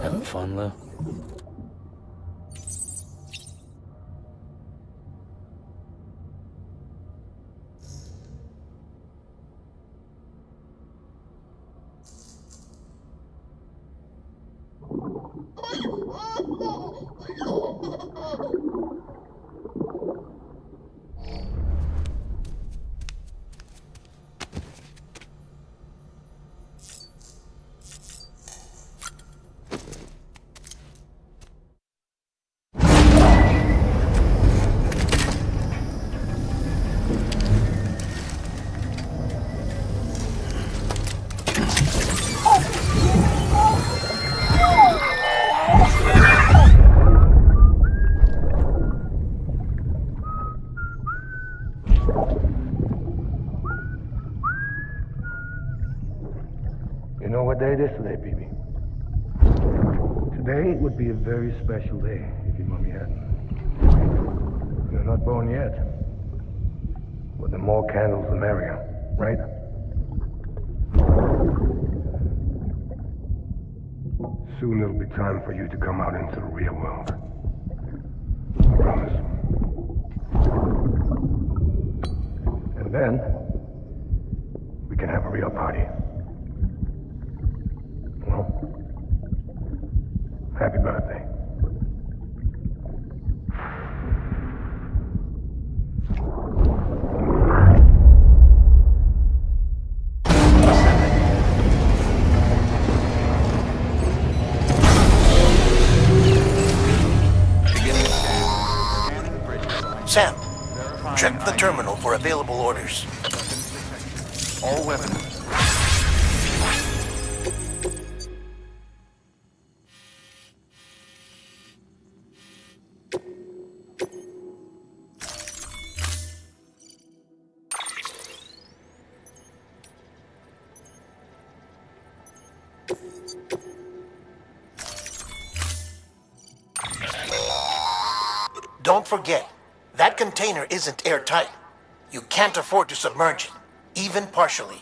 Having fun, Lou? You know what day it is today, BB? Today would be a very special day if your mommy hadn't. You're not born yet. But the more candles, the merrier, right? Soon it'll be time for you to come out into the real world. I promise. And then, we can have a real party. Well, happy birthday. Sam, check the terminal for available orders. All weapons. Don't forget, that container isn't airtight. You can't afford to submerge it, even partially.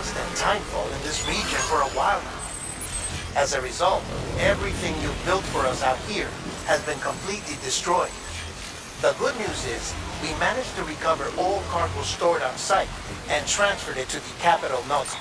constant timefall in this region for a while now. As a result, everything you've built for us out here has been completely destroyed. The good news is, we managed to recover all cargo stored on site and transferred it to the capital Nota.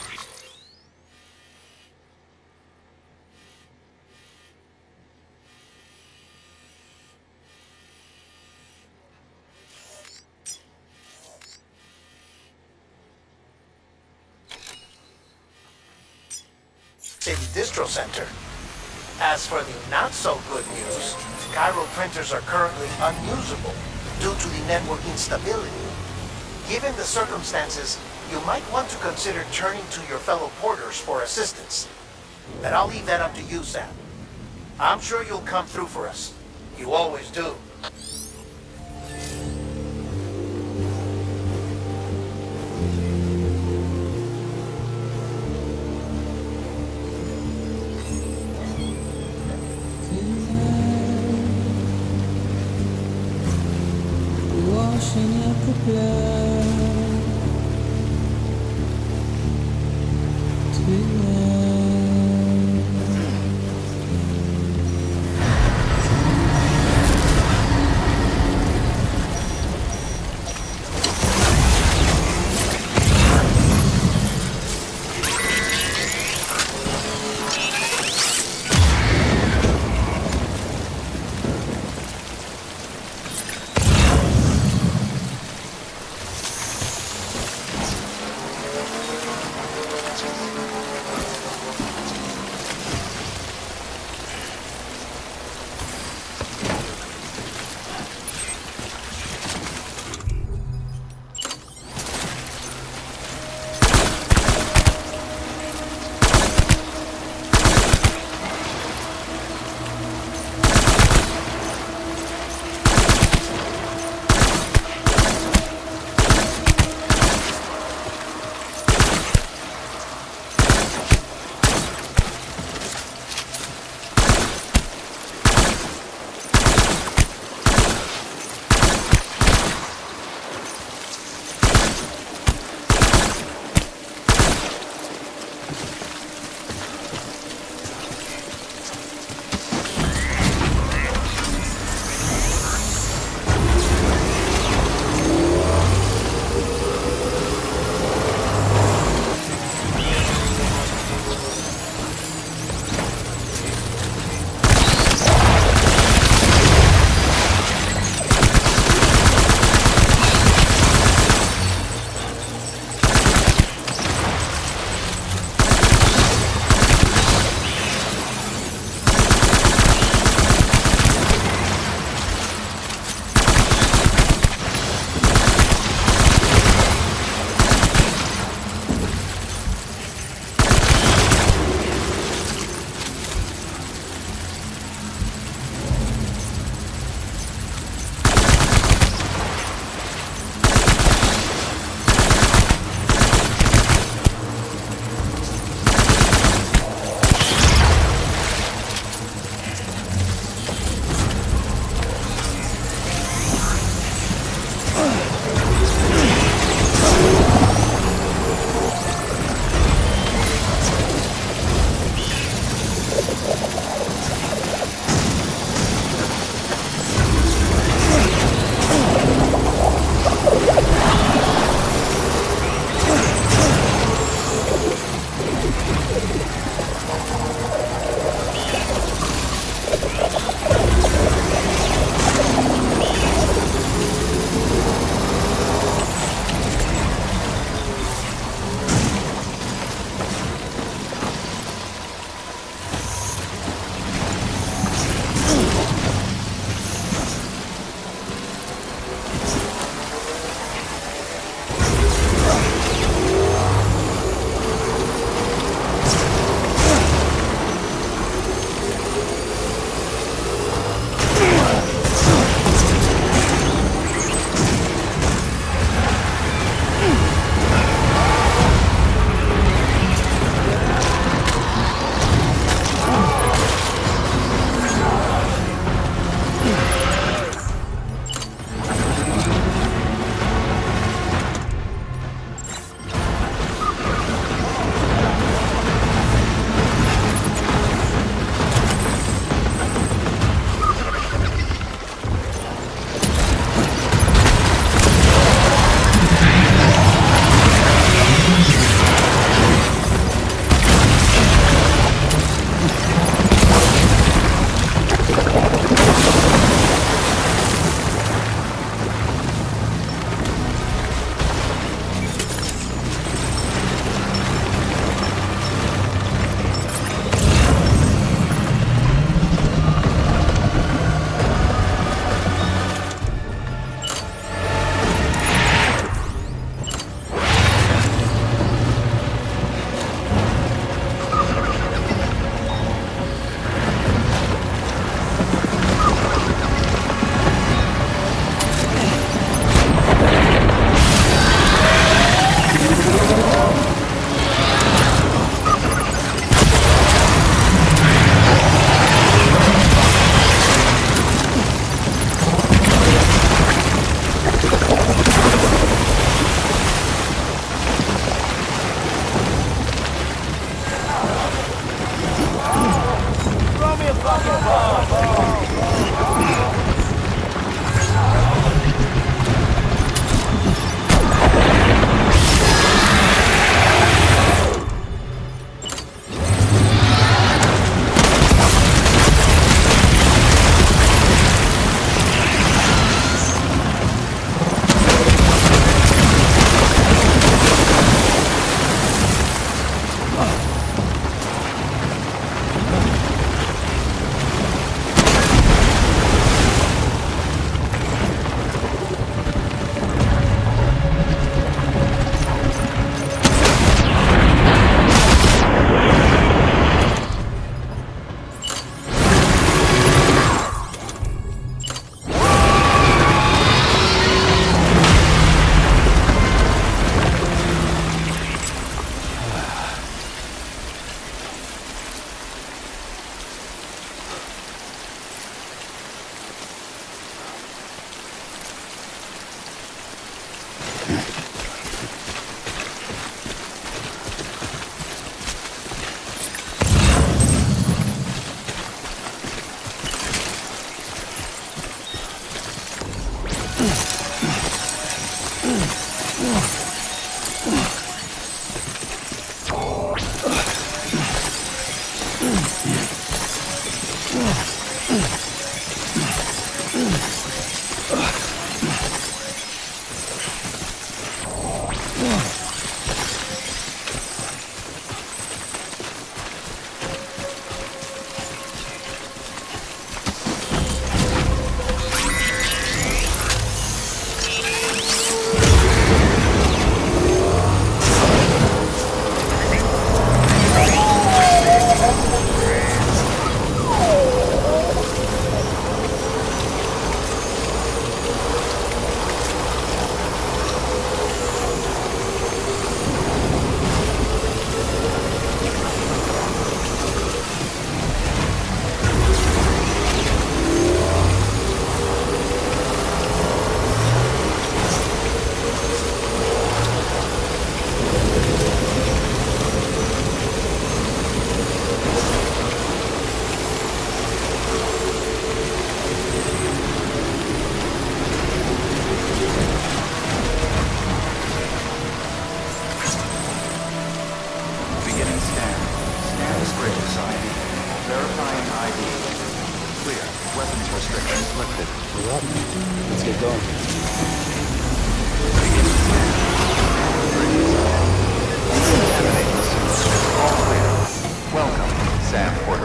City Distro Center. As for the not-so-good news, Cairo printers are currently unusable due to the network instability. Given the circumstances, you might want to consider turning to your fellow porters for assistance. But I'll leave that up to you, Sam. I'm sure you'll come through for us. You always do. Washing up the blood tonight.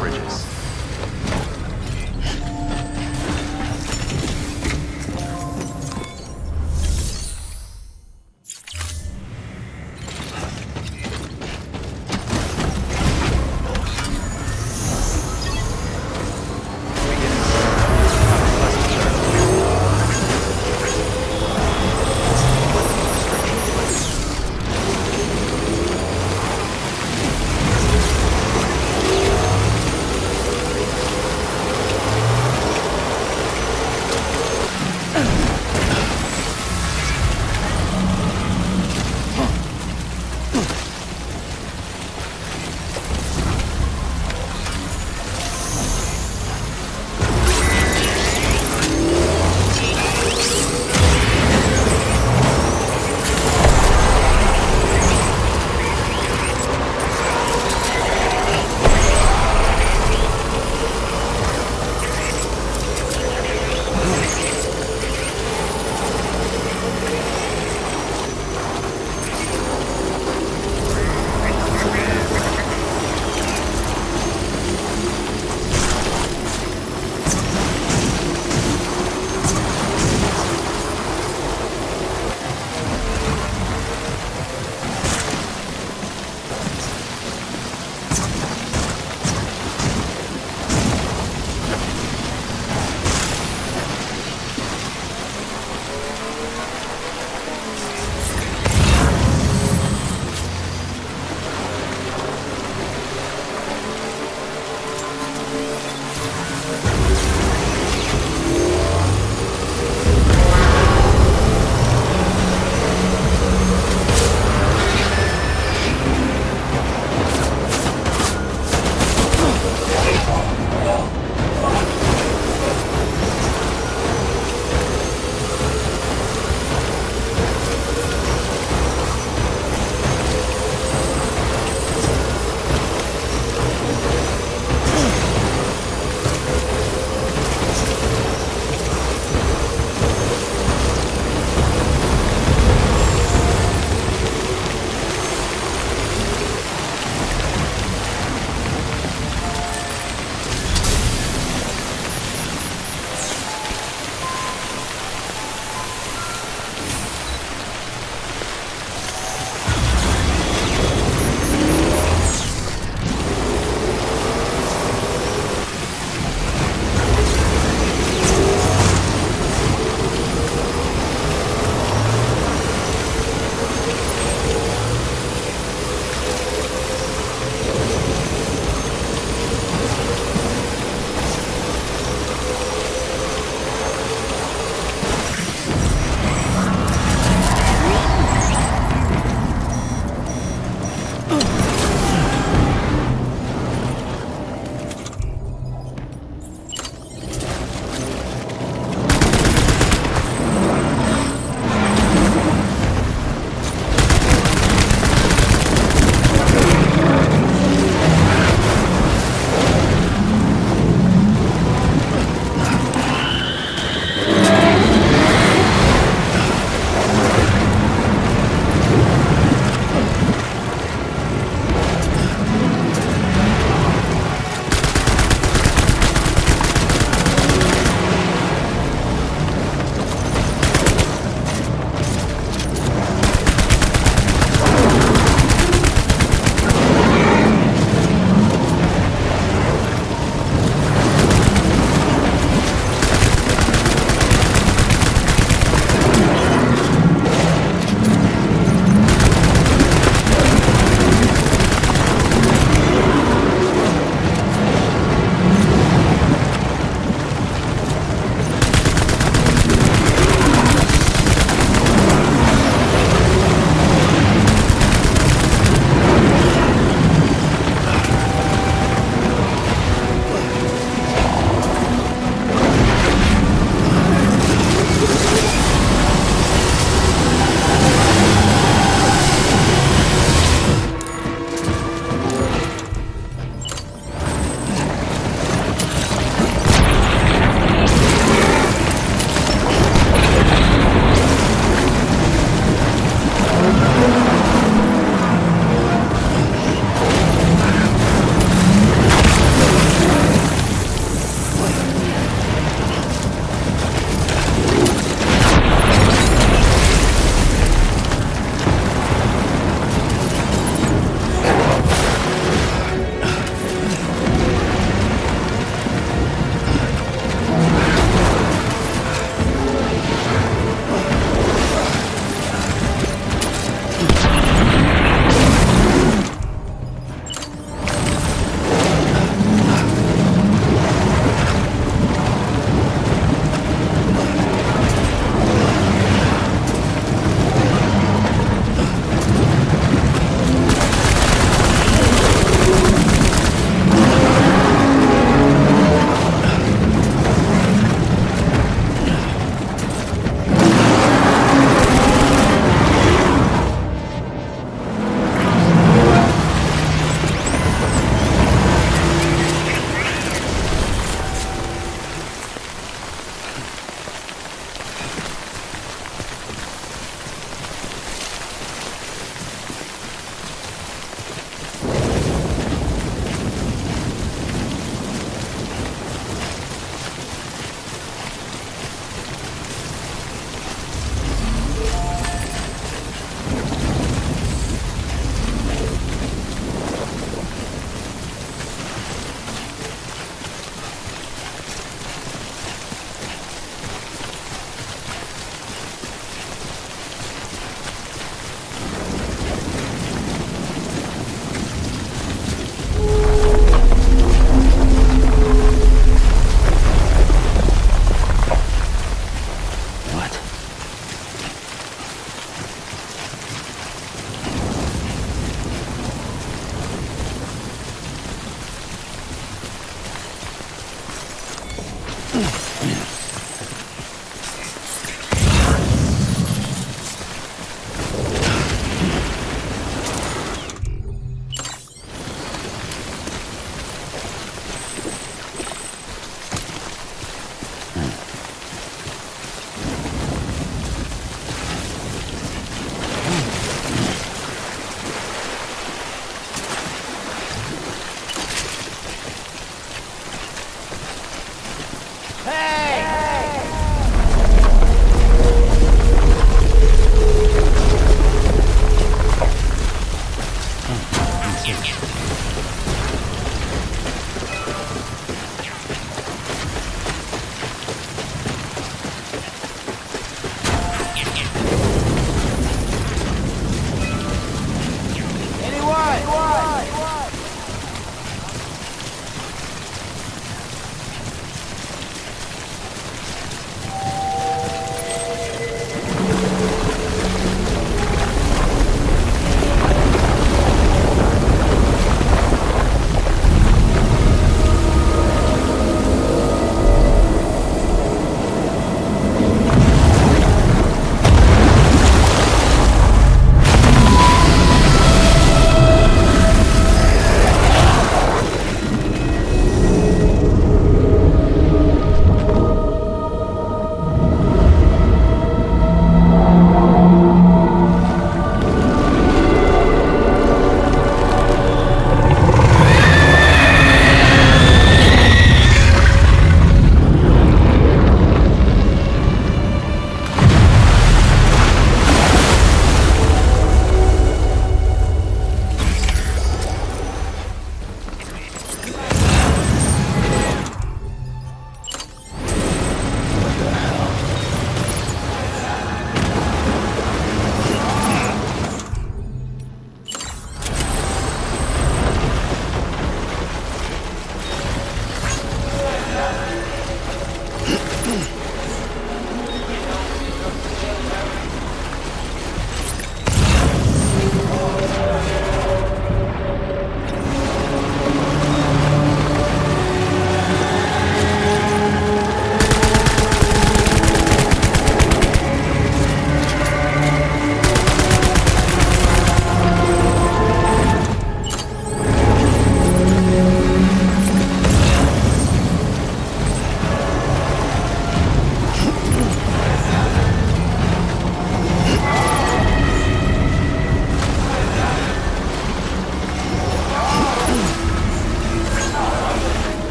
bridges.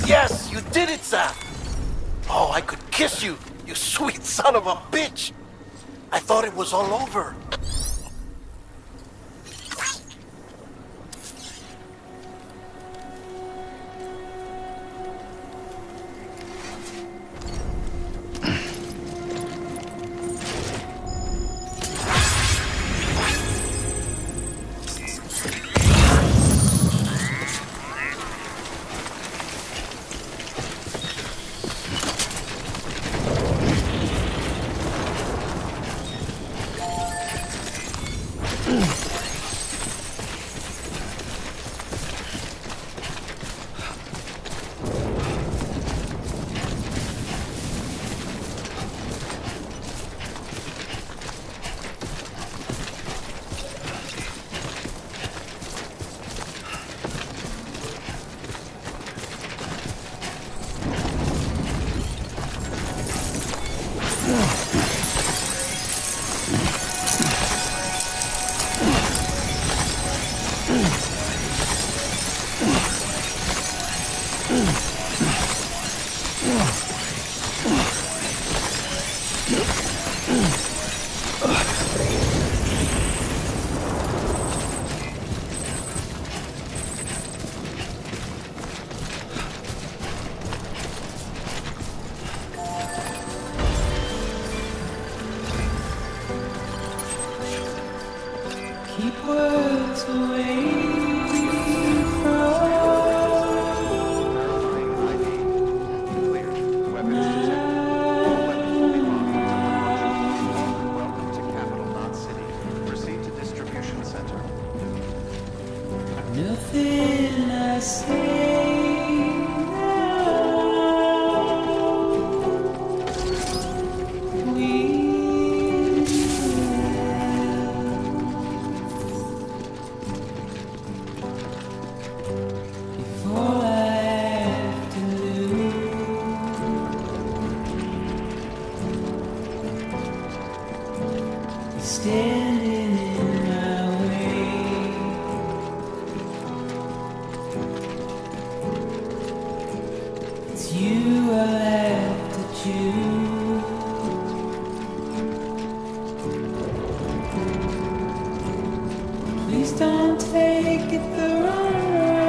Yes, you did it, Sam! Oh, I could kiss you, you sweet son of a bitch! I thought it was all over. Keep words away from Clear. Weapons detected. All weapons will be locked until approaching. Welcome to Capital Knot City. Proceed to distribution center. nothing I say now. We all I have to lose is standing in my way. It's you I have to choose. Please don't take it the wrong way.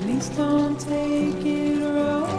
Please don't take it wrong.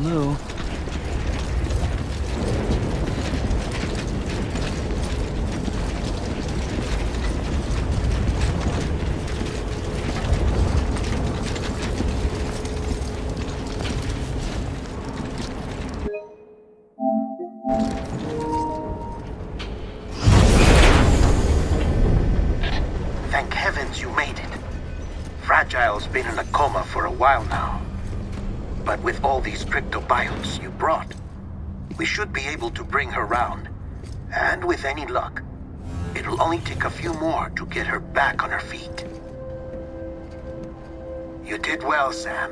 Lou. Thank heavens you made it. Fragile's been in a coma for a while now. But with all these cryptobiotes you brought, we should be able to bring her round. And with any luck, It'll only take a few more to get her back on her feet. You did well, Sam.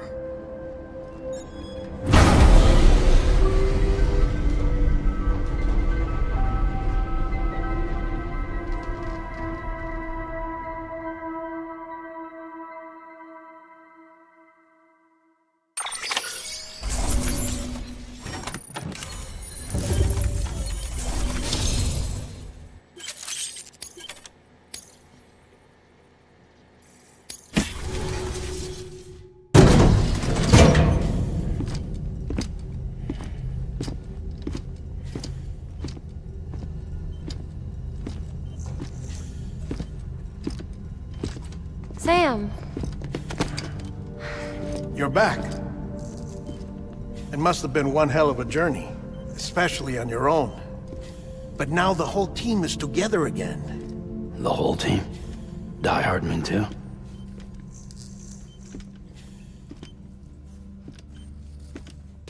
Sam! You're back. It must have been one hell of a journey, especially on your own. But now the whole team is together again. The whole team? Die Hardman too?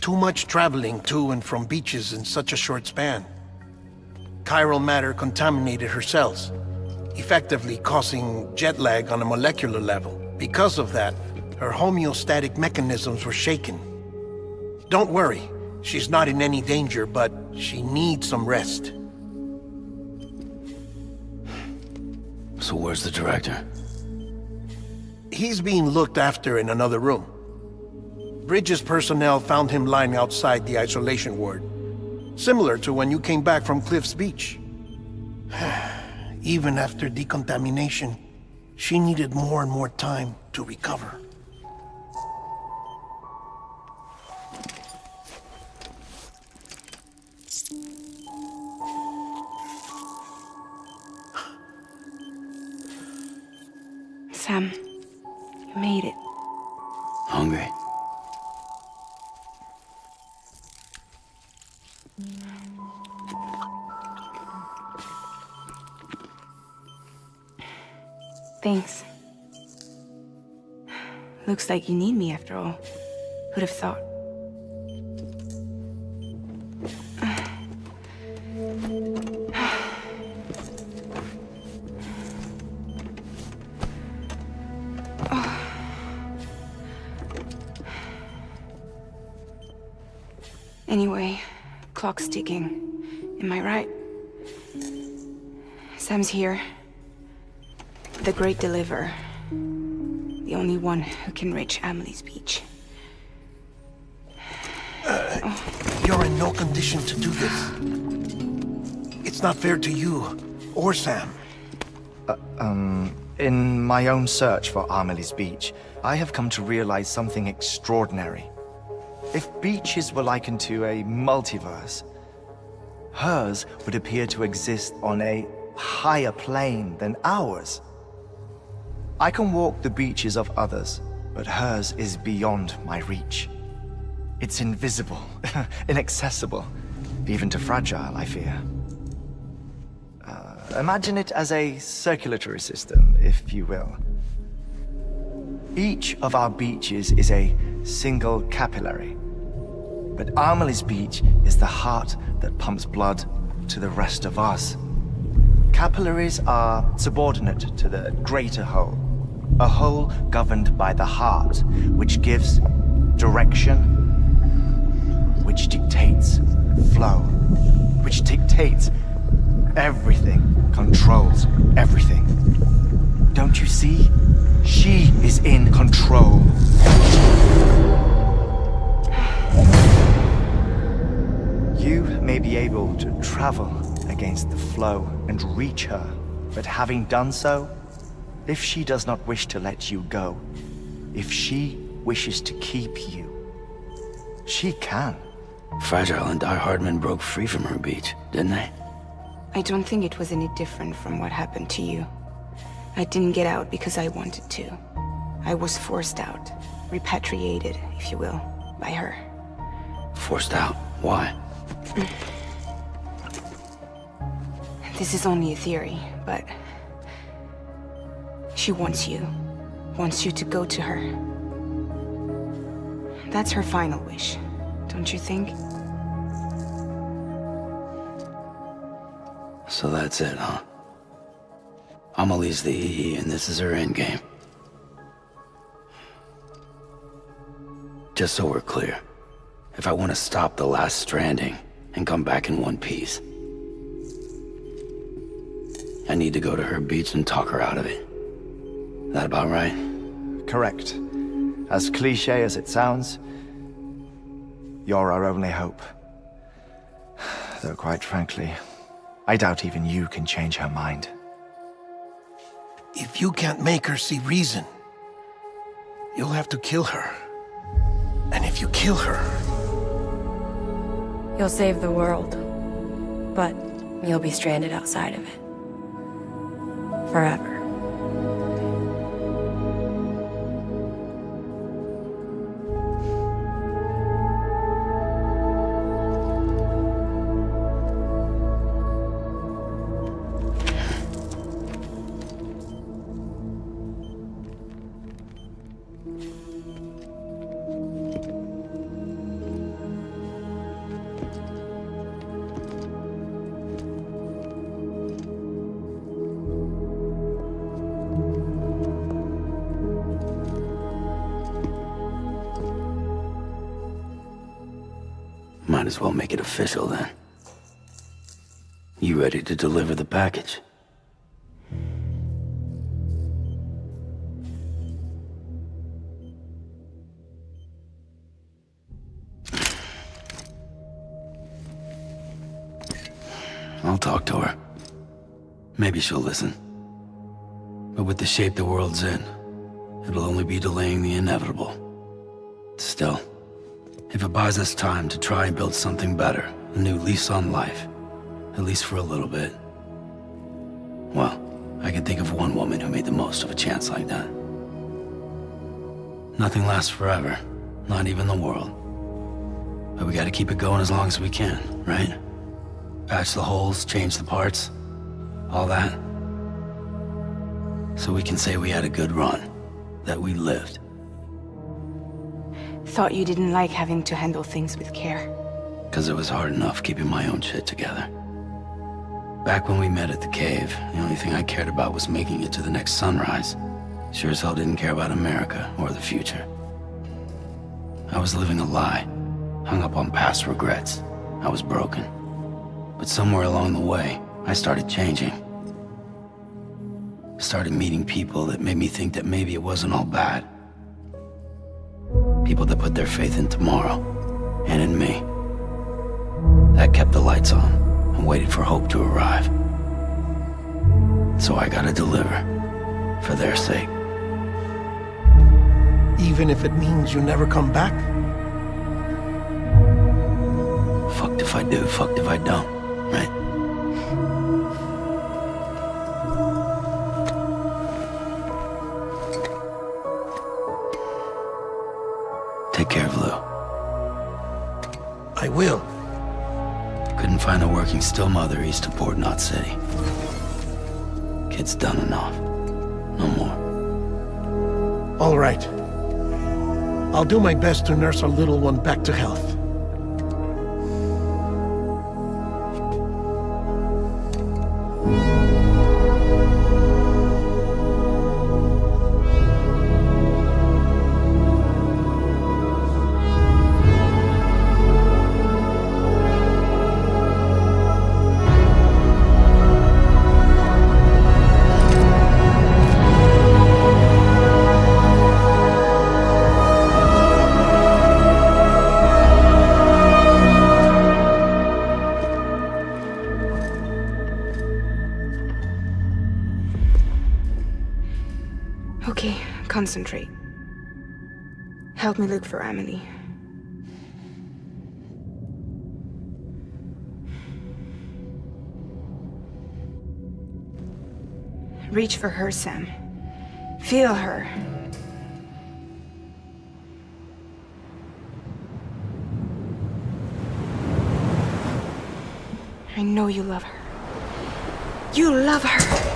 Too much traveling to and from beaches in such a short span. Chiral matter contaminated her cells, effectively causing jet lag on a molecular level. Because of that, her homeostatic mechanisms were shaken. Don't worry, she's not in any danger, but she needs some rest. So where's the director? He's being looked after in another room. Bridges personnel found him lying outside the isolation ward, similar to when you came back from Cliff's Beach. Even after decontamination, she needed more and more time to recover. Sam, you made it. Hungry? Thanks. Looks like you need me after all. Who'd have thought? Anyway, clock's ticking. Am I right? Sam's here. The Great Deliverer. The only one who can reach Amelie's Beach. You're in no condition to do this. It's not fair to you, or Sam. In my own search for Amelie's Beach, I have come to realize something extraordinary. If beaches were likened to a multiverse, hers would appear to exist on a higher plane than ours. I can walk the beaches of others, but hers is beyond my reach. It's invisible, inaccessible, even to fragile, I fear. Imagine it as a circulatory system, if you will. Each of our beaches is a single capillary, but Amelie's Beach is the heart that pumps blood to the rest of us. Capillaries are subordinate to the greater whole, a whole governed by the heart, which gives direction, which dictates flow, which dictates everything, controls everything. Don't you see? She is in control. You may be able to travel against the flow and reach her, but having done so, if she does not wish to let you go, if she wishes to keep you, she can. Fragile and Die Hardman broke free from her beach, didn't they? I don't think it was any different from what happened to you. I didn't get out because I wanted to. I was forced out, repatriated, if you will, by her. Forced out? Why? This is only a theory, but she wants you to go to her. That's her final wish, don't you think? So that's it, huh? Amelie's the EE, and this is her endgame. Just so we're clear, if I want to stop the last Stranding and come back in one piece, I need to go to her beach and talk her out of it. That about right? Correct. As cliche as it sounds, you're our only hope. Though quite frankly, I doubt even you can change her mind. If you can't make her see reason, you'll have to kill her. And if you kill her, You'll save the world, but you'll be stranded outside of it. Forever. Might as well make it official then. You ready to deliver the package? I'll talk to her. Maybe she'll listen. But with the shape the world's in, it'll only be delaying the inevitable. Still, if it buys us time to try and build something better, a new lease on life, at least for a little bit, well, I can think of one woman who made the most of a chance like that. Nothing lasts forever, not even the world. But we gotta keep it going as long as we can, right? Patch the holes, change the parts, all that. So we can say we had a good run, that we lived. Thought you didn't like having to handle things with care. 'Cause it was hard enough keeping my own shit together. Back when we met at the cave, the only thing I cared about was making it to the next sunrise. Sure as hell didn't care about America or the future. I was living a lie, hung up on past regrets. I was broken. But somewhere along the way, I started changing. Started meeting people that made me think that maybe it wasn't all bad. People that put their faith in tomorrow, and in me. That kept the lights on, and waited for hope to arrive. So I gotta deliver, for their sake. even if it means you never come back? Fucked if I do, fucked if I don't, right? Take care of Lou. I will. Couldn't find a working still mother east of Port Knot City. Kid's done enough. No more. All right. I'll do my best to nurse our little one back to health. Okay, concentrate. Help me look for Emily. Reach for her, Sam. Feel her. I know you love her. You love her!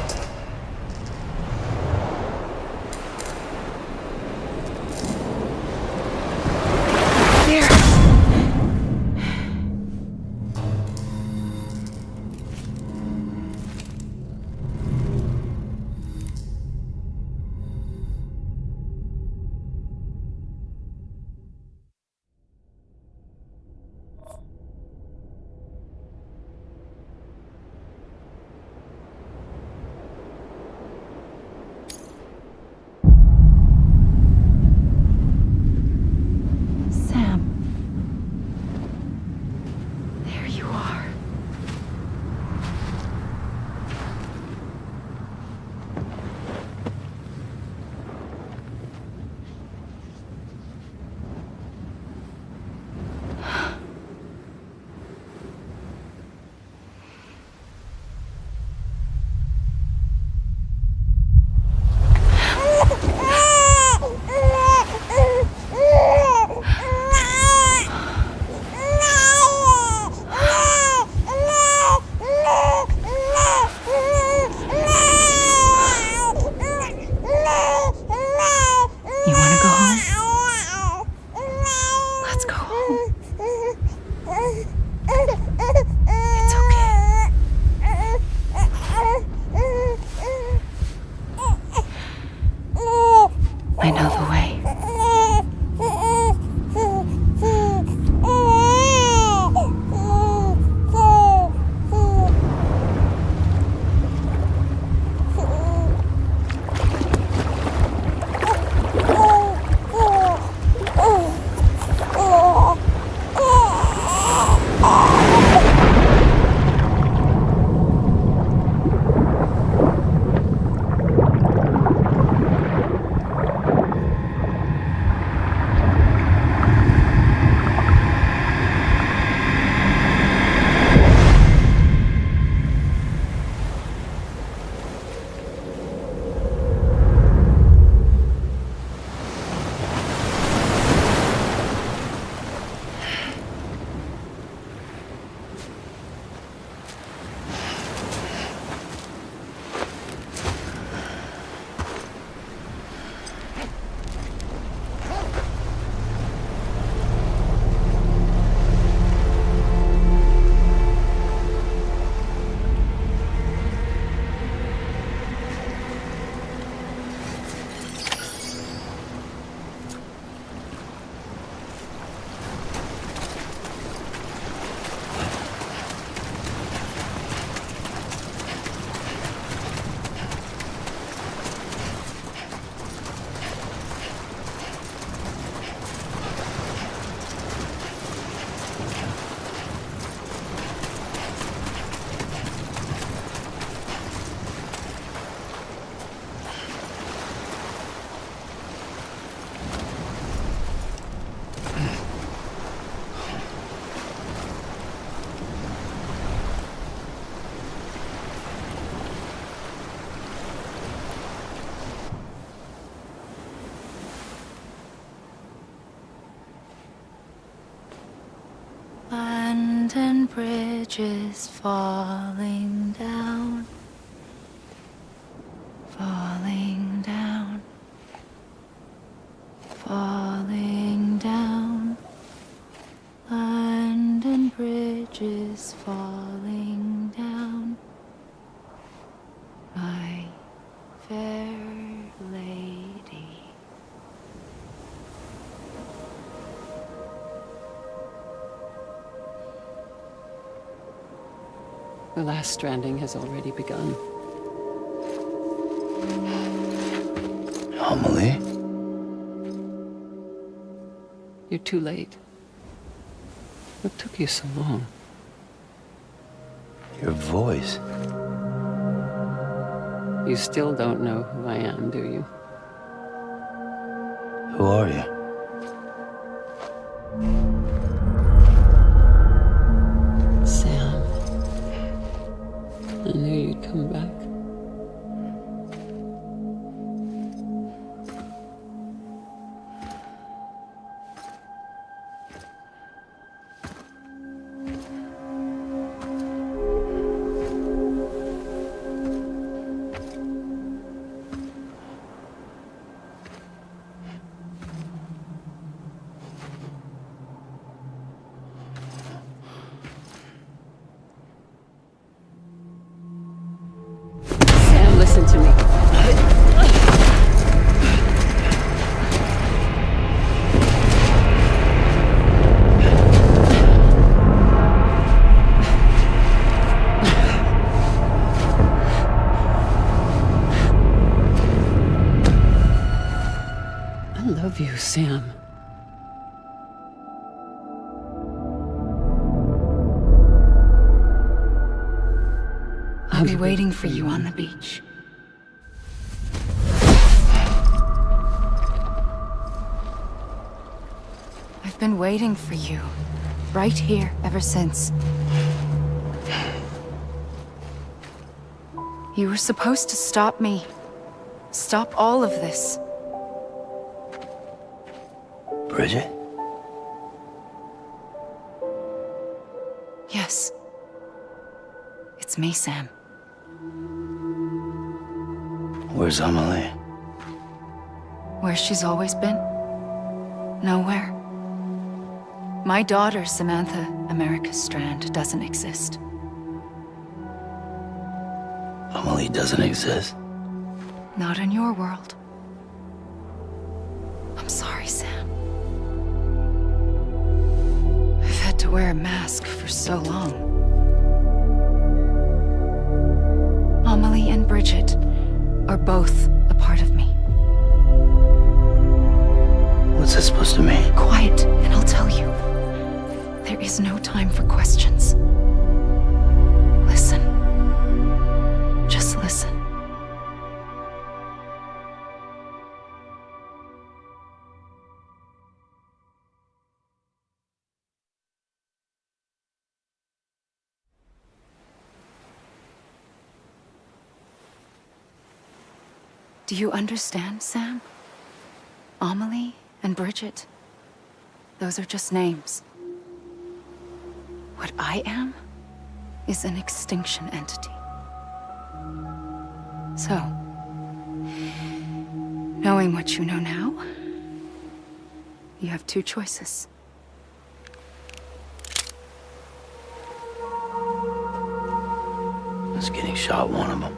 It's okay. I know the way. London Bridge is falling down, falling down, falling down. London Bridge is falling down, my fair lady. The last stranding has already begun. Amelie? You're too late. What took you so long? Your voice. You still don't know who I am, do you? Who are you? Sam. I knew you'd come back. Sam, listen to me. I love you, Sam. I'll be waiting for you on the beach. I've been waiting for you, right here, ever since. You were supposed to stop me. Stop all of this. Bridget? Yes. It's me, Sam. Where's Amelie? Where she's always been. Nowhere. My daughter, Samantha America Strand, doesn't exist. Amelie doesn't exist. Not in your world. I'm sorry, Sam. I've had to wear a mask for so long. Amelie and Bridget are both a part of me. What's this supposed to mean? Quiet, and I'll tell you. There is no time for questions. Listen. Just listen. Do you understand, Sam? Amelie and Bridget, those are just names. What I am is an extinction entity. So, knowing what you know now, you have two choices. Is getting shot one of them?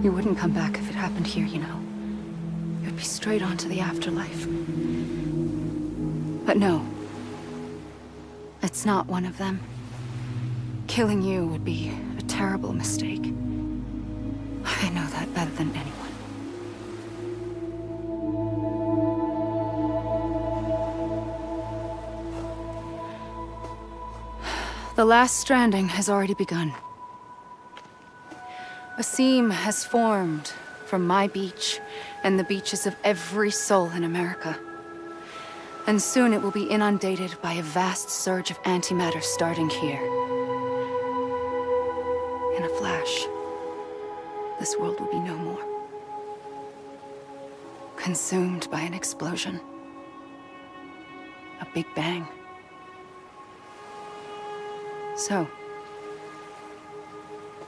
You wouldn't come back if it happened here, you know. You'd be straight on to the afterlife. But no. It's not one of them. Killing you would be a terrible mistake. I know that better than anyone. The last stranding has already begun. A seam has formed from my beach and the beaches of every soul in America. And soon it will be inundated by a vast surge of antimatter starting here. In a flash, this world will be no more. Consumed by an explosion. A big bang. So,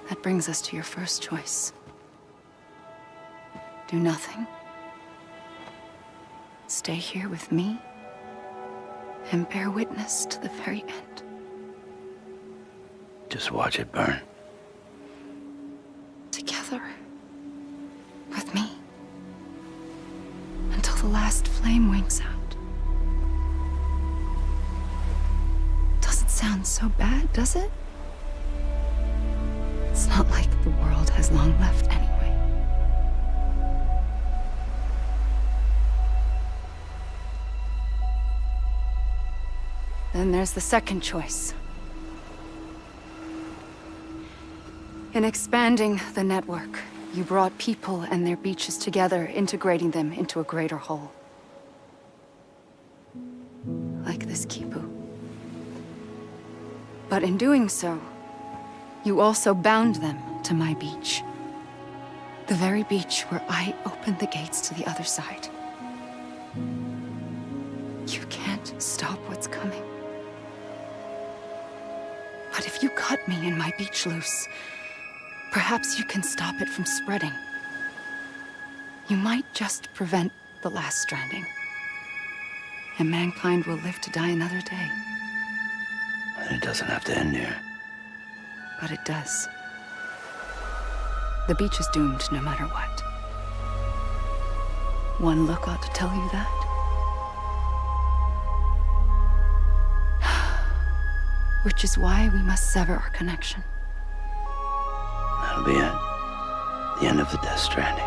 that brings us to your first choice. Do nothing. Stay here with me and bear witness to the very end. Just watch it burn. Together. With me. Until the last flame winks out. Doesn't sound so bad, does it? It's not like the world has long left anyway. Then there's the second choice. In expanding the network, you brought people and their beaches together, integrating them into a greater whole. Like this Kipu. But in doing so, you also bound them to my beach. The very beach where I opened the gates to the other side. You can't stop what's coming. But if you cut me and my beach loose, perhaps you can stop it from spreading. You might just prevent the last stranding. And mankind will live to die another day. And it doesn't have to end here. But it does. The beach is doomed no matter what. One look ought to tell you that. Which is why we must sever our connection. That'll be it. The end of the Death Stranding.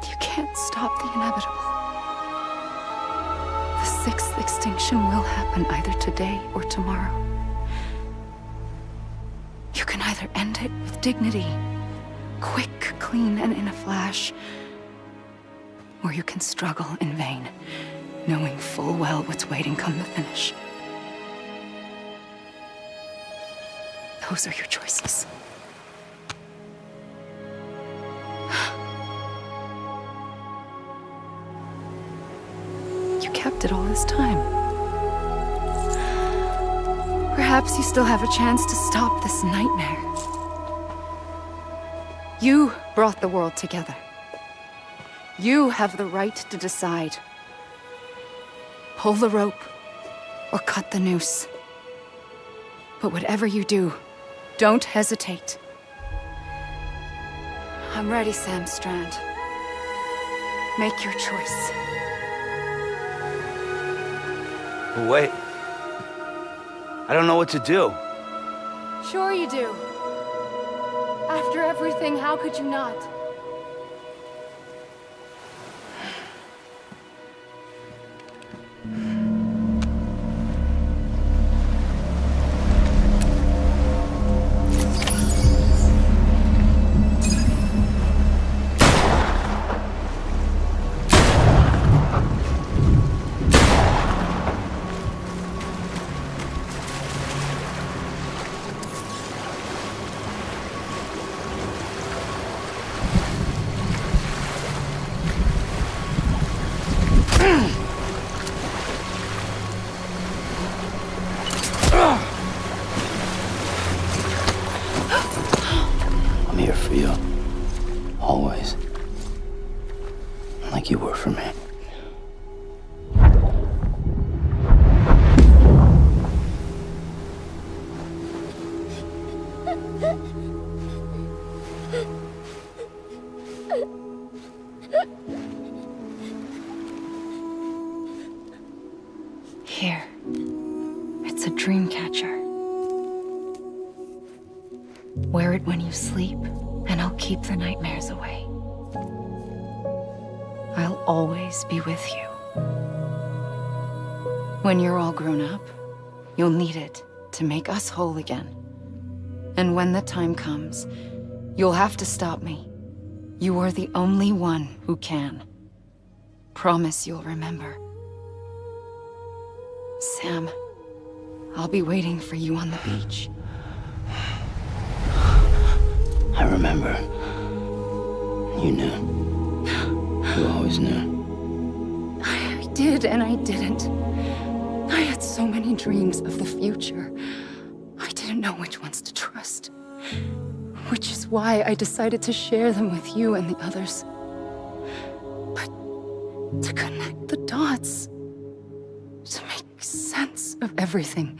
You can't stop the inevitable. The sixth extinction will happen either today or tomorrow. You can either end it with dignity, quick, clean, and in a flash, or you can struggle in vain, knowing full well what's waiting come the finish. Those are your choices. You kept it all this time. Perhaps you still have a chance to stop this nightmare. You brought the world together. You have the right to decide pull the rope, or cut the noose. But whatever you do, don't hesitate. I'm ready, Sam Strand. Make your choice. But wait. I don't know what to do. Sure you do. After everything, how could you not? I'm here for you. Always. Like you were for me. Here. It's a dream catcher. Wear it when you sleep, and I'll keep the nightmares away. I'll always be with you. When you're all grown up, you'll need it to make us whole again. And when the time comes, you'll have to stop me. You are the only one who can. Promise you'll remember. Sam, I'll be waiting for you on the beach. I remember. You knew. You always knew. I did and I didn't. I had so many dreams of the future. I didn't know which ones to trust. Which is why I decided to share them with you and the others. But to connect the dots, to make sense of everything,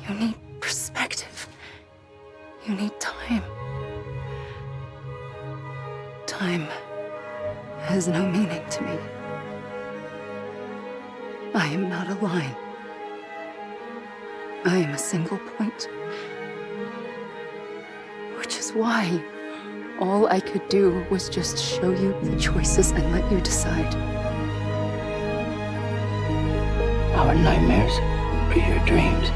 you need perspective. You need time. Time has no meaning to me. I am not a line. I am a single point. Which is why all I could do was just show you the choices and let you decide. Our nightmares or your dreams?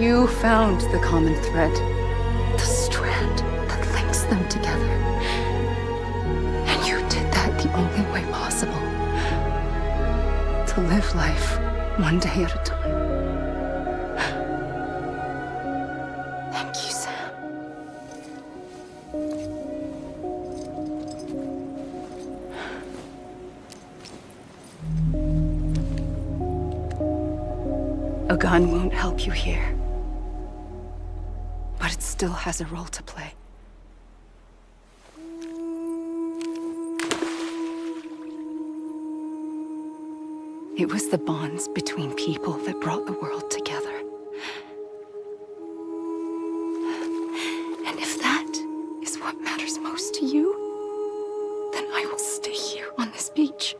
You found the common thread, the strand that links them together. And you did that the only way possible. To live life one day at a time. Thank you, Sam. A gun won't help you here. But it still has a role to play. It was the bonds between people that brought the world together. And if that is what matters most to you, then I will stay here on this beach.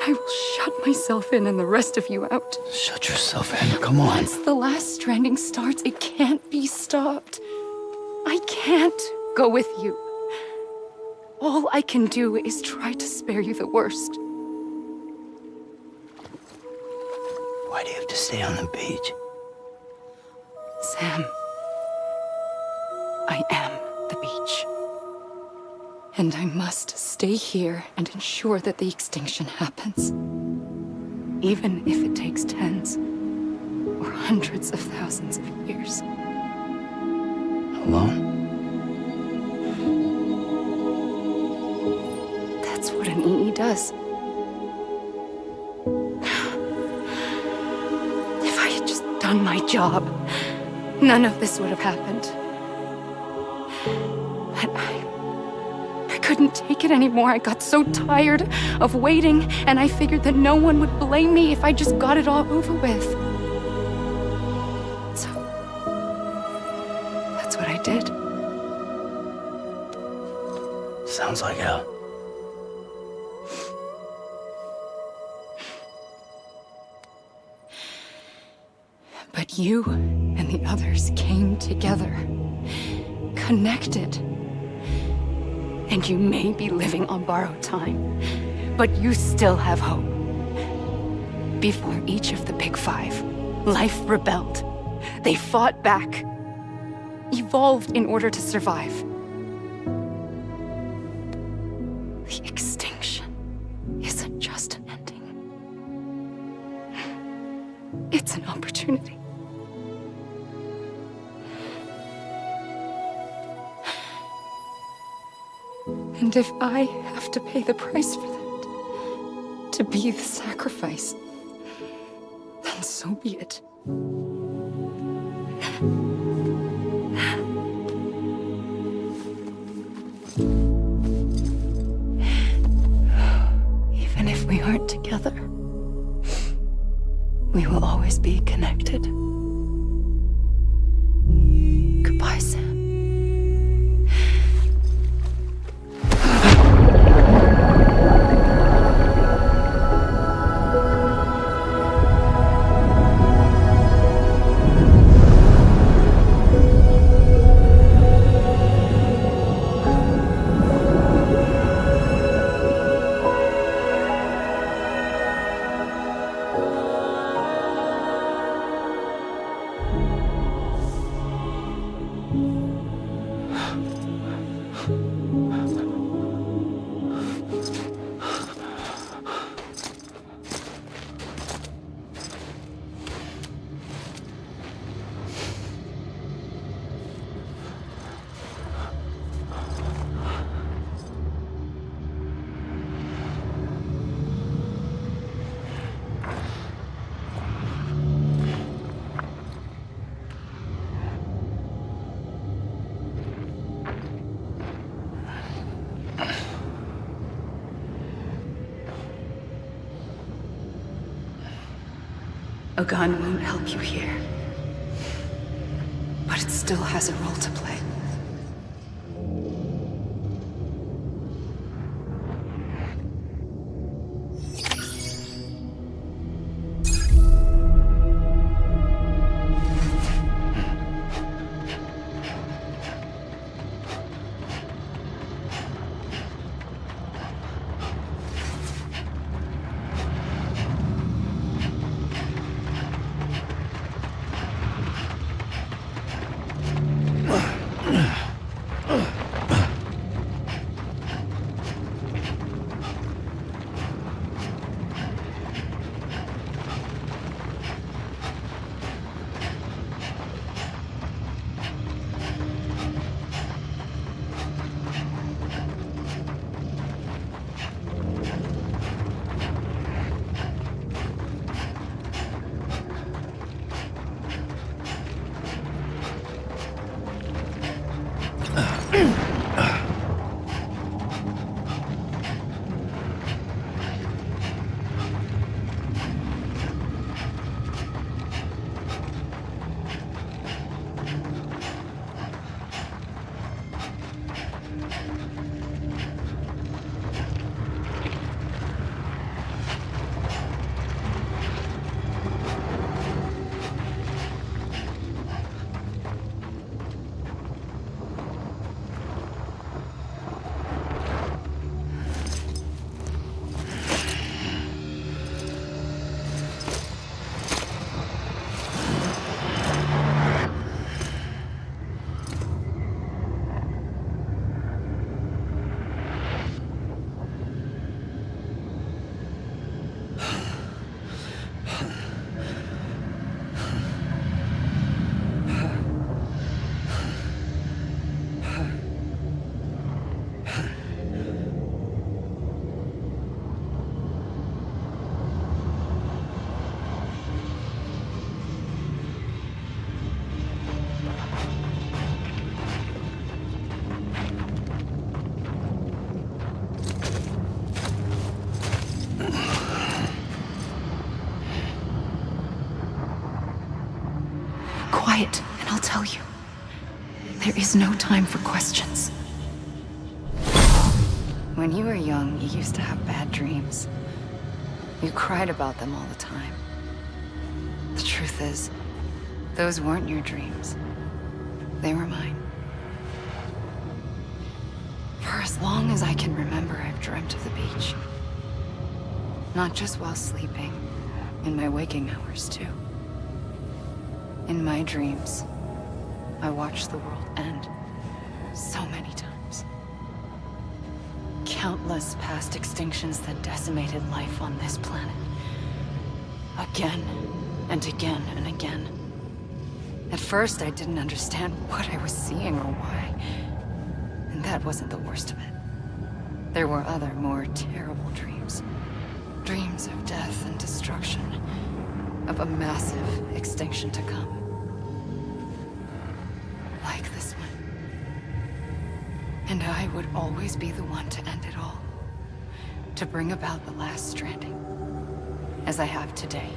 And I will shut myself in and the rest of you out. Shut yourself in, come on. Once the last stranding starts, it can't be stopped. I can't go with you. All I can do is try to spare you the worst. Why do you have to stay on the beach? Sam, I am the beach. And I must stay here and ensure that the extinction happens. Even if it takes tens or hundreds of thousands of years. Alone? That's what an EE does. If I had just done my job, none of this would have happened. But I couldn't take it anymore. I got so tired of waiting, and I figured that no one would blame me if I just got it all over with. So, that's what I did. Sounds like hell. But you and the others came together, connected. And you may be living on borrowed time, but you still have hope. Before each of the Big Five, life rebelled. They fought back, evolved in order to survive. The extinction isn't just an ending. It's an opportunity. And if I have to pay the price for that, to be the sacrifice, then so be it. Even if we aren't together, we will always be connected. Goodbye, Sam. A gun won't help you here, but it still has a role to play. quiet, and I'll tell you. There is no time for questions. When you were young, you used to have bad dreams. You cried about them all the time. The truth is, those weren't your dreams. They were mine. For as long as I can remember, I've dreamt of the beach. Not just while sleeping, in my waking hours too. In my dreams, I watched the world end so many times. Countless past extinctions that decimated life on this planet. Again and again and again. At first, I didn't understand what I was seeing or why. And that wasn't the worst of it. There were other, more terrible dreams. Dreams of death and destruction. Of a massive extinction to come. Like this one. And I would always be the one to end it all. To bring about the last stranding. As I have today.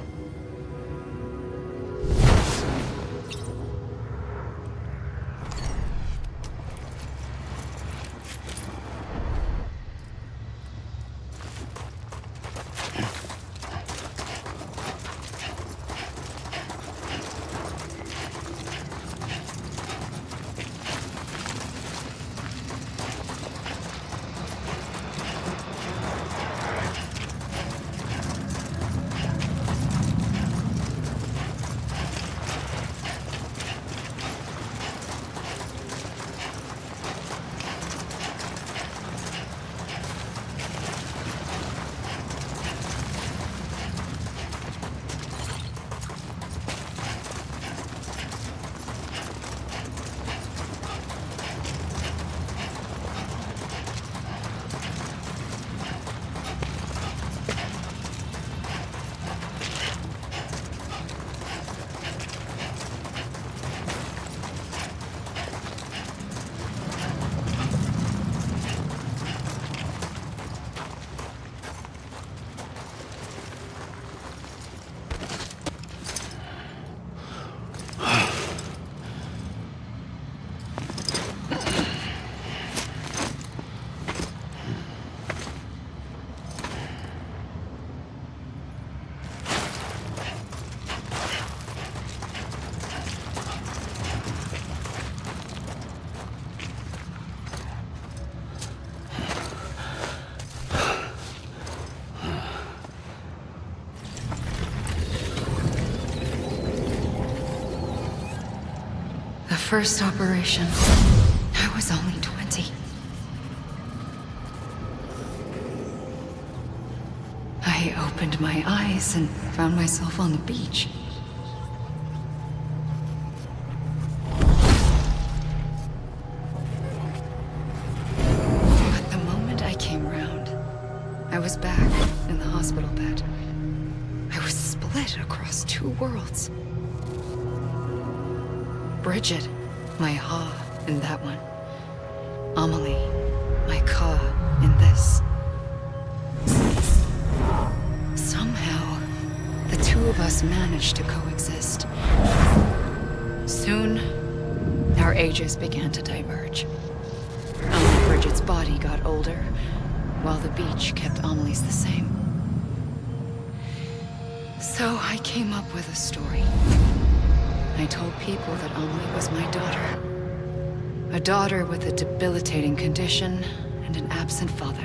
First operation, I was only 20. I opened my eyes and found myself on the beach. But the moment I came round, I was back in the hospital bed. I was split across two worlds. Bridget, my Ha in that one. Amelie, my Ka in this. Somehow, the two of us managed to coexist. Soon, our ages began to diverge. Only Bridget's body got older, while the beach kept Amelie's the same. So I came up with a story. I told people that Amelie was my daughter. A daughter with a debilitating condition and an absent father.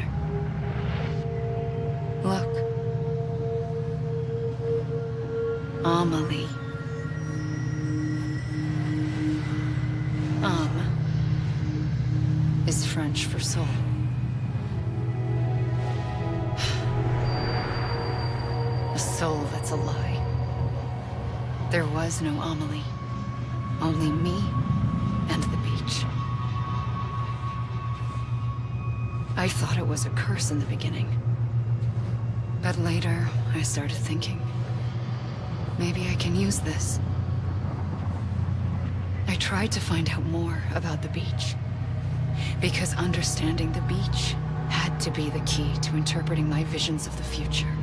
Look. Amelie. Is French for soul. A soul that's a lie. There was no Amelie. Only me and the beach. I thought it was a curse in the beginning. But later, I started thinking, maybe I can use this. I tried to find out more about the beach. Because understanding the beach had to be the key to interpreting my visions of the future.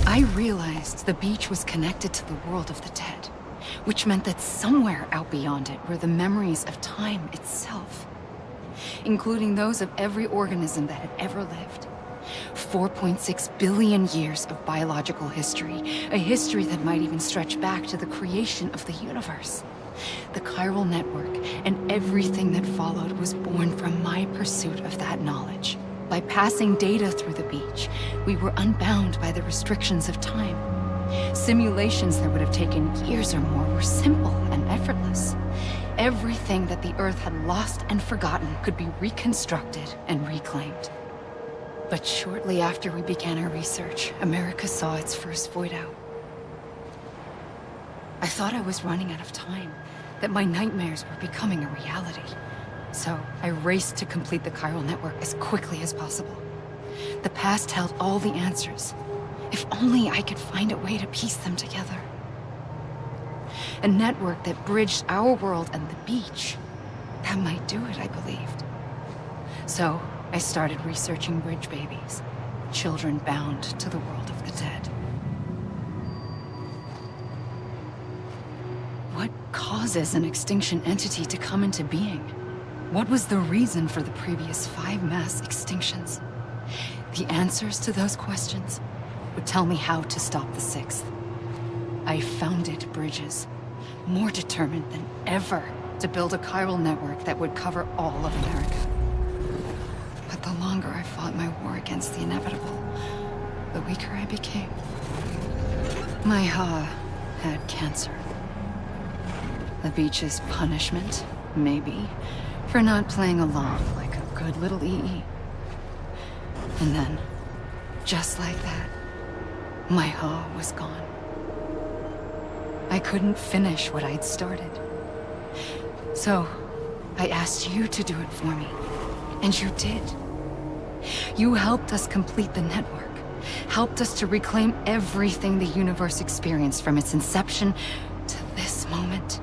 I realized the beach was connected to the world of the dead, which meant that somewhere out beyond it were the memories of time itself, including those of every organism that had ever lived. 4.6 billion years of biological history, a history that might even stretch back to the creation of the universe. The chiral network and everything that followed was born from my pursuit of that knowledge. By passing data through the beach, we were unbound by the restrictions of time. Simulations that would have taken years or more were simple and effortless. Everything that the Earth had lost and forgotten could be reconstructed and reclaimed. But shortly after we began our research, America saw its first void out. I thought I was running out of time, that my nightmares were becoming a reality. So I raced to complete the chiral network as quickly as possible. The past held all the answers. If only I could find a way to piece them together. A network that bridged our world and the beach. That might do it, I believed. So I started researching bridge babies, children bound to the world of the dead. What causes an extinction entity to come into being? What was the reason for the previous 5 mass extinctions? The answers to those questions would tell me how to stop the 6th. I founded bridges, more determined than ever to build a chiral network that would cover all of America. But the longer I fought my war against the inevitable, the weaker I became. My Ha had cancer. The beach's punishment, maybe, for not playing along like a good little EE. And then, just like that, my Ha was gone. I couldn't finish what I'd started. So, I asked you to do it for me, and you did. You helped us complete the network, helped us to reclaim everything the universe experienced from its inception to this moment.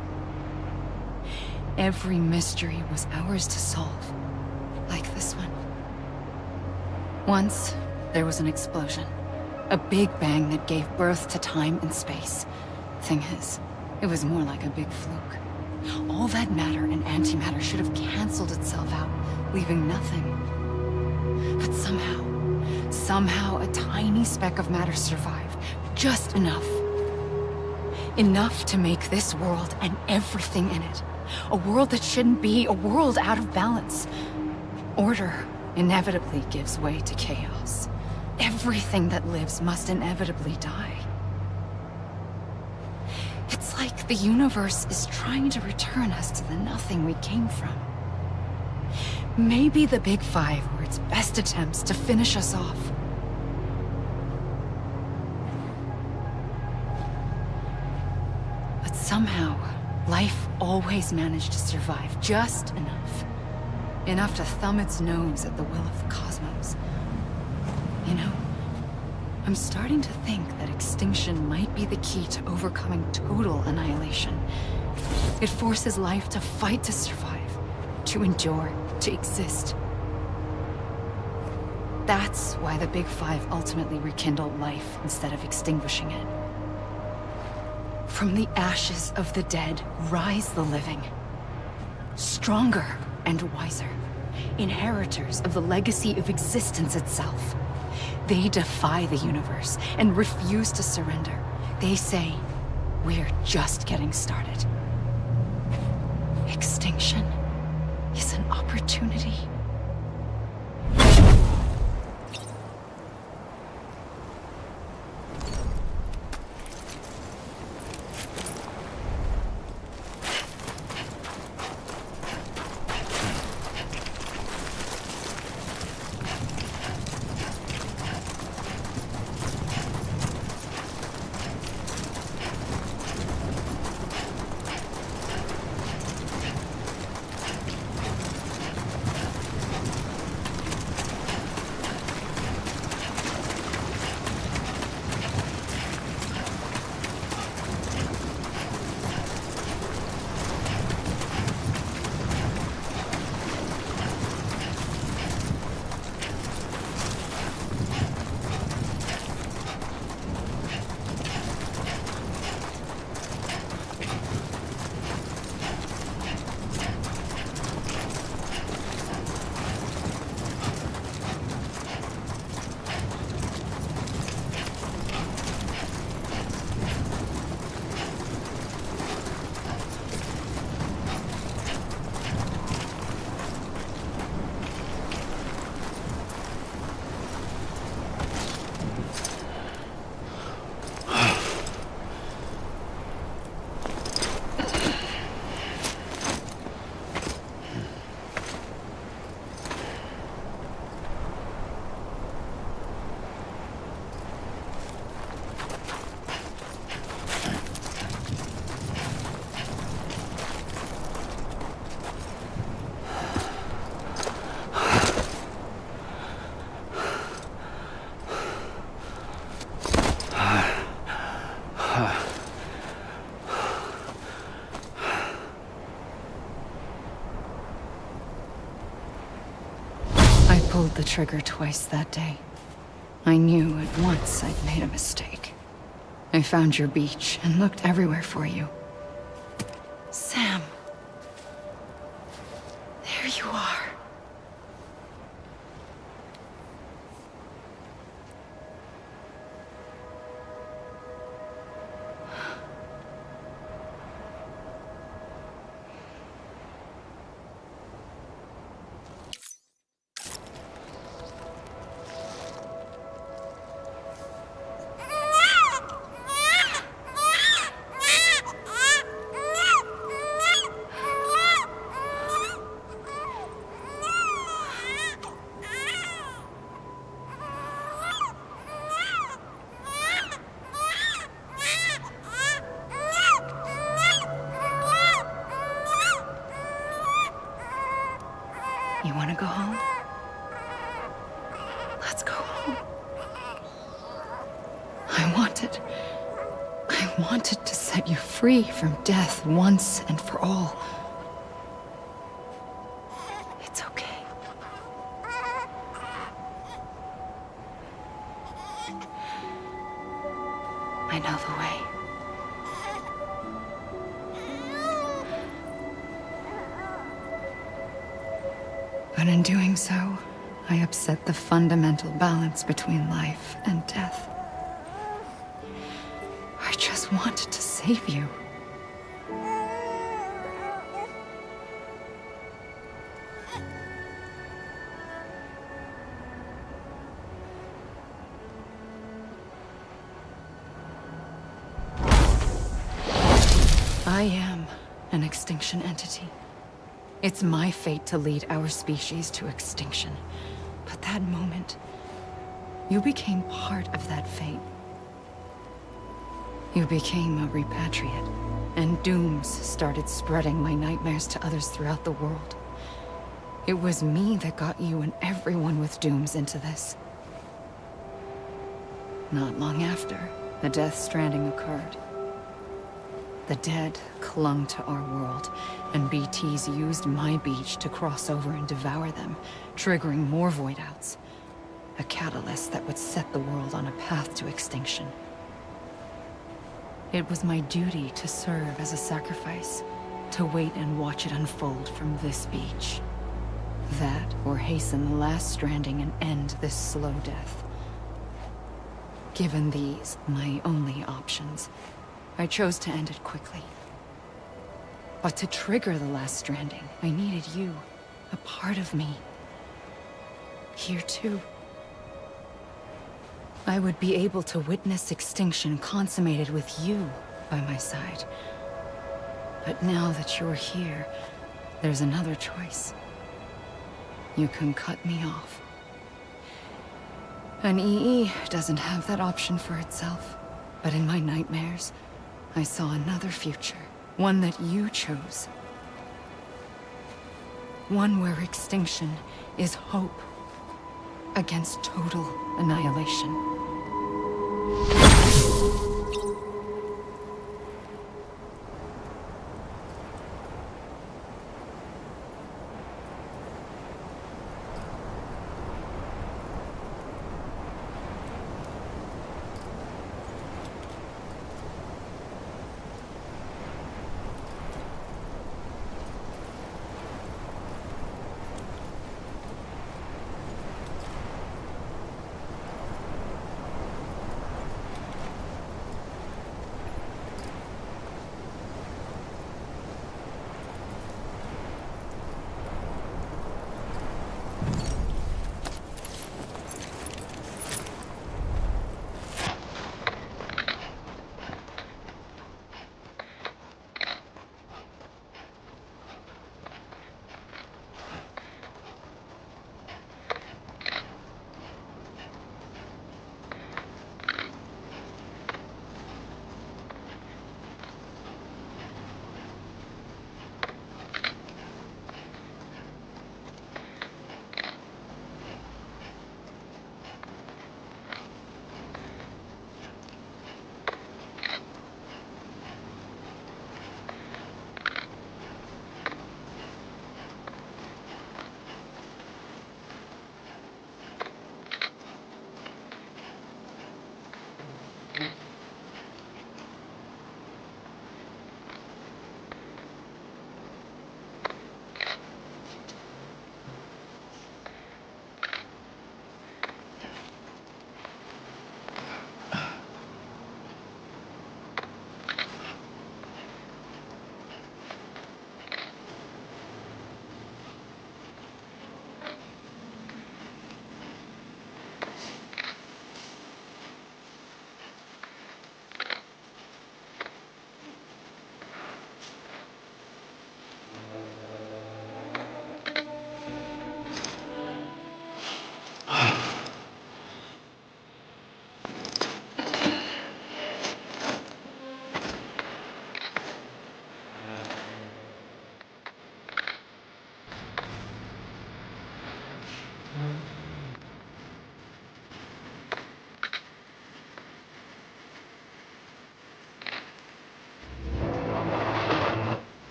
Every mystery was ours to solve, like this one. Once, there was an explosion. A big bang that gave birth to time and space. Thing is, it was more like a big fluke. All that matter and antimatter should have canceled itself out, leaving nothing. But somehow a tiny speck of matter survived. Just enough. Enough to make this world and everything in it. A world that shouldn't be, a world out of balance. Order inevitably gives way to chaos. Everything that lives must inevitably die. It's like the universe is trying to return us to the nothing we came from. Maybe the Big Five were its best attempts to finish us off. But somehow, life always managed to survive just enough. Enough to thumb its nose at the will of the cosmos. You know, I'm starting to think that extinction might be the key to overcoming total annihilation. It forces life to fight to survive, to endure, to exist. That's why the Big Five ultimately rekindled life instead of extinguishing it. From the ashes of the dead rise the living. Stronger and wiser. Inheritors of the legacy of existence itself. They defy the universe and refuse to surrender. They say, we're just getting started. Extinction is an opportunity. pulled the trigger twice that day. I knew at once I'd made a mistake. I found your beach and looked everywhere for you. Sam. There you are. You want to go home? Let's go home. I wanted to set you free from death once and for all. It's okay. I know the way. But in doing so, I upset the fundamental balance between life and death. I just wanted to save you. I am an extinction entity. It's my fate to lead our species to extinction. But that moment, you became part of that fate. You became a repatriate, and dooms started spreading my nightmares to others throughout the world. It was me that got you and everyone with dooms into this. Not long after, the Death Stranding occurred. The dead clung to our world, and BTs used my beach to cross over and devour them, triggering more void-outs. A catalyst that would set the world on a path to extinction. It was my duty to serve as a sacrifice, to wait and watch it unfold from this beach. That, or hasten the last stranding and end this slow death. Given these, my only options, I chose to end it quickly. But to trigger the last stranding, I needed you, a part of me. Here too. I would be able to witness extinction consummated with you by my side. But now that you're here, there's another choice. You can cut me off. An EE doesn't have that option for itself. But in my nightmares, I saw another future. One that you chose. One where extinction is hope against total annihilation.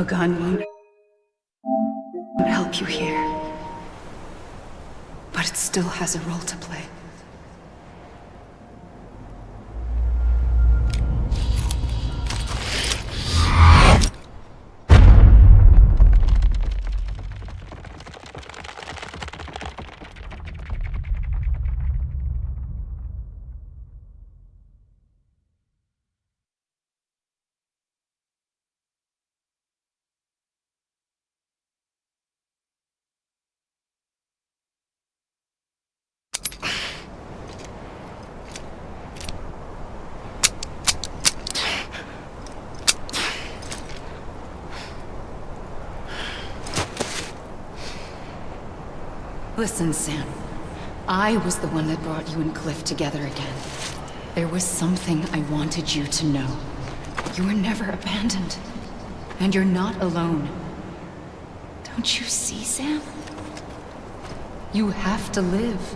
A gun won't help you here. But it still has a role to play. Listen, Sam. I was the one that brought you and Cliff together again. There was something I wanted you to know. You were never abandoned. And you're not alone. Don't you see, Sam? You have to live.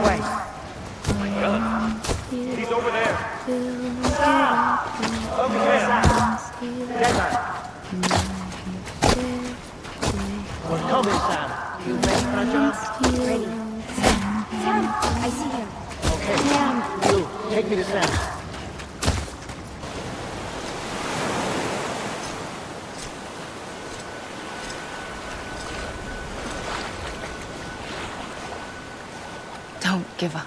way. He's over there. Over here, Sam. Together. We're coming, Sam. You ready for a job? Ready. Sam, I see him. Okay. You, take me to Sam. Don't give up.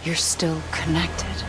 You're still connected.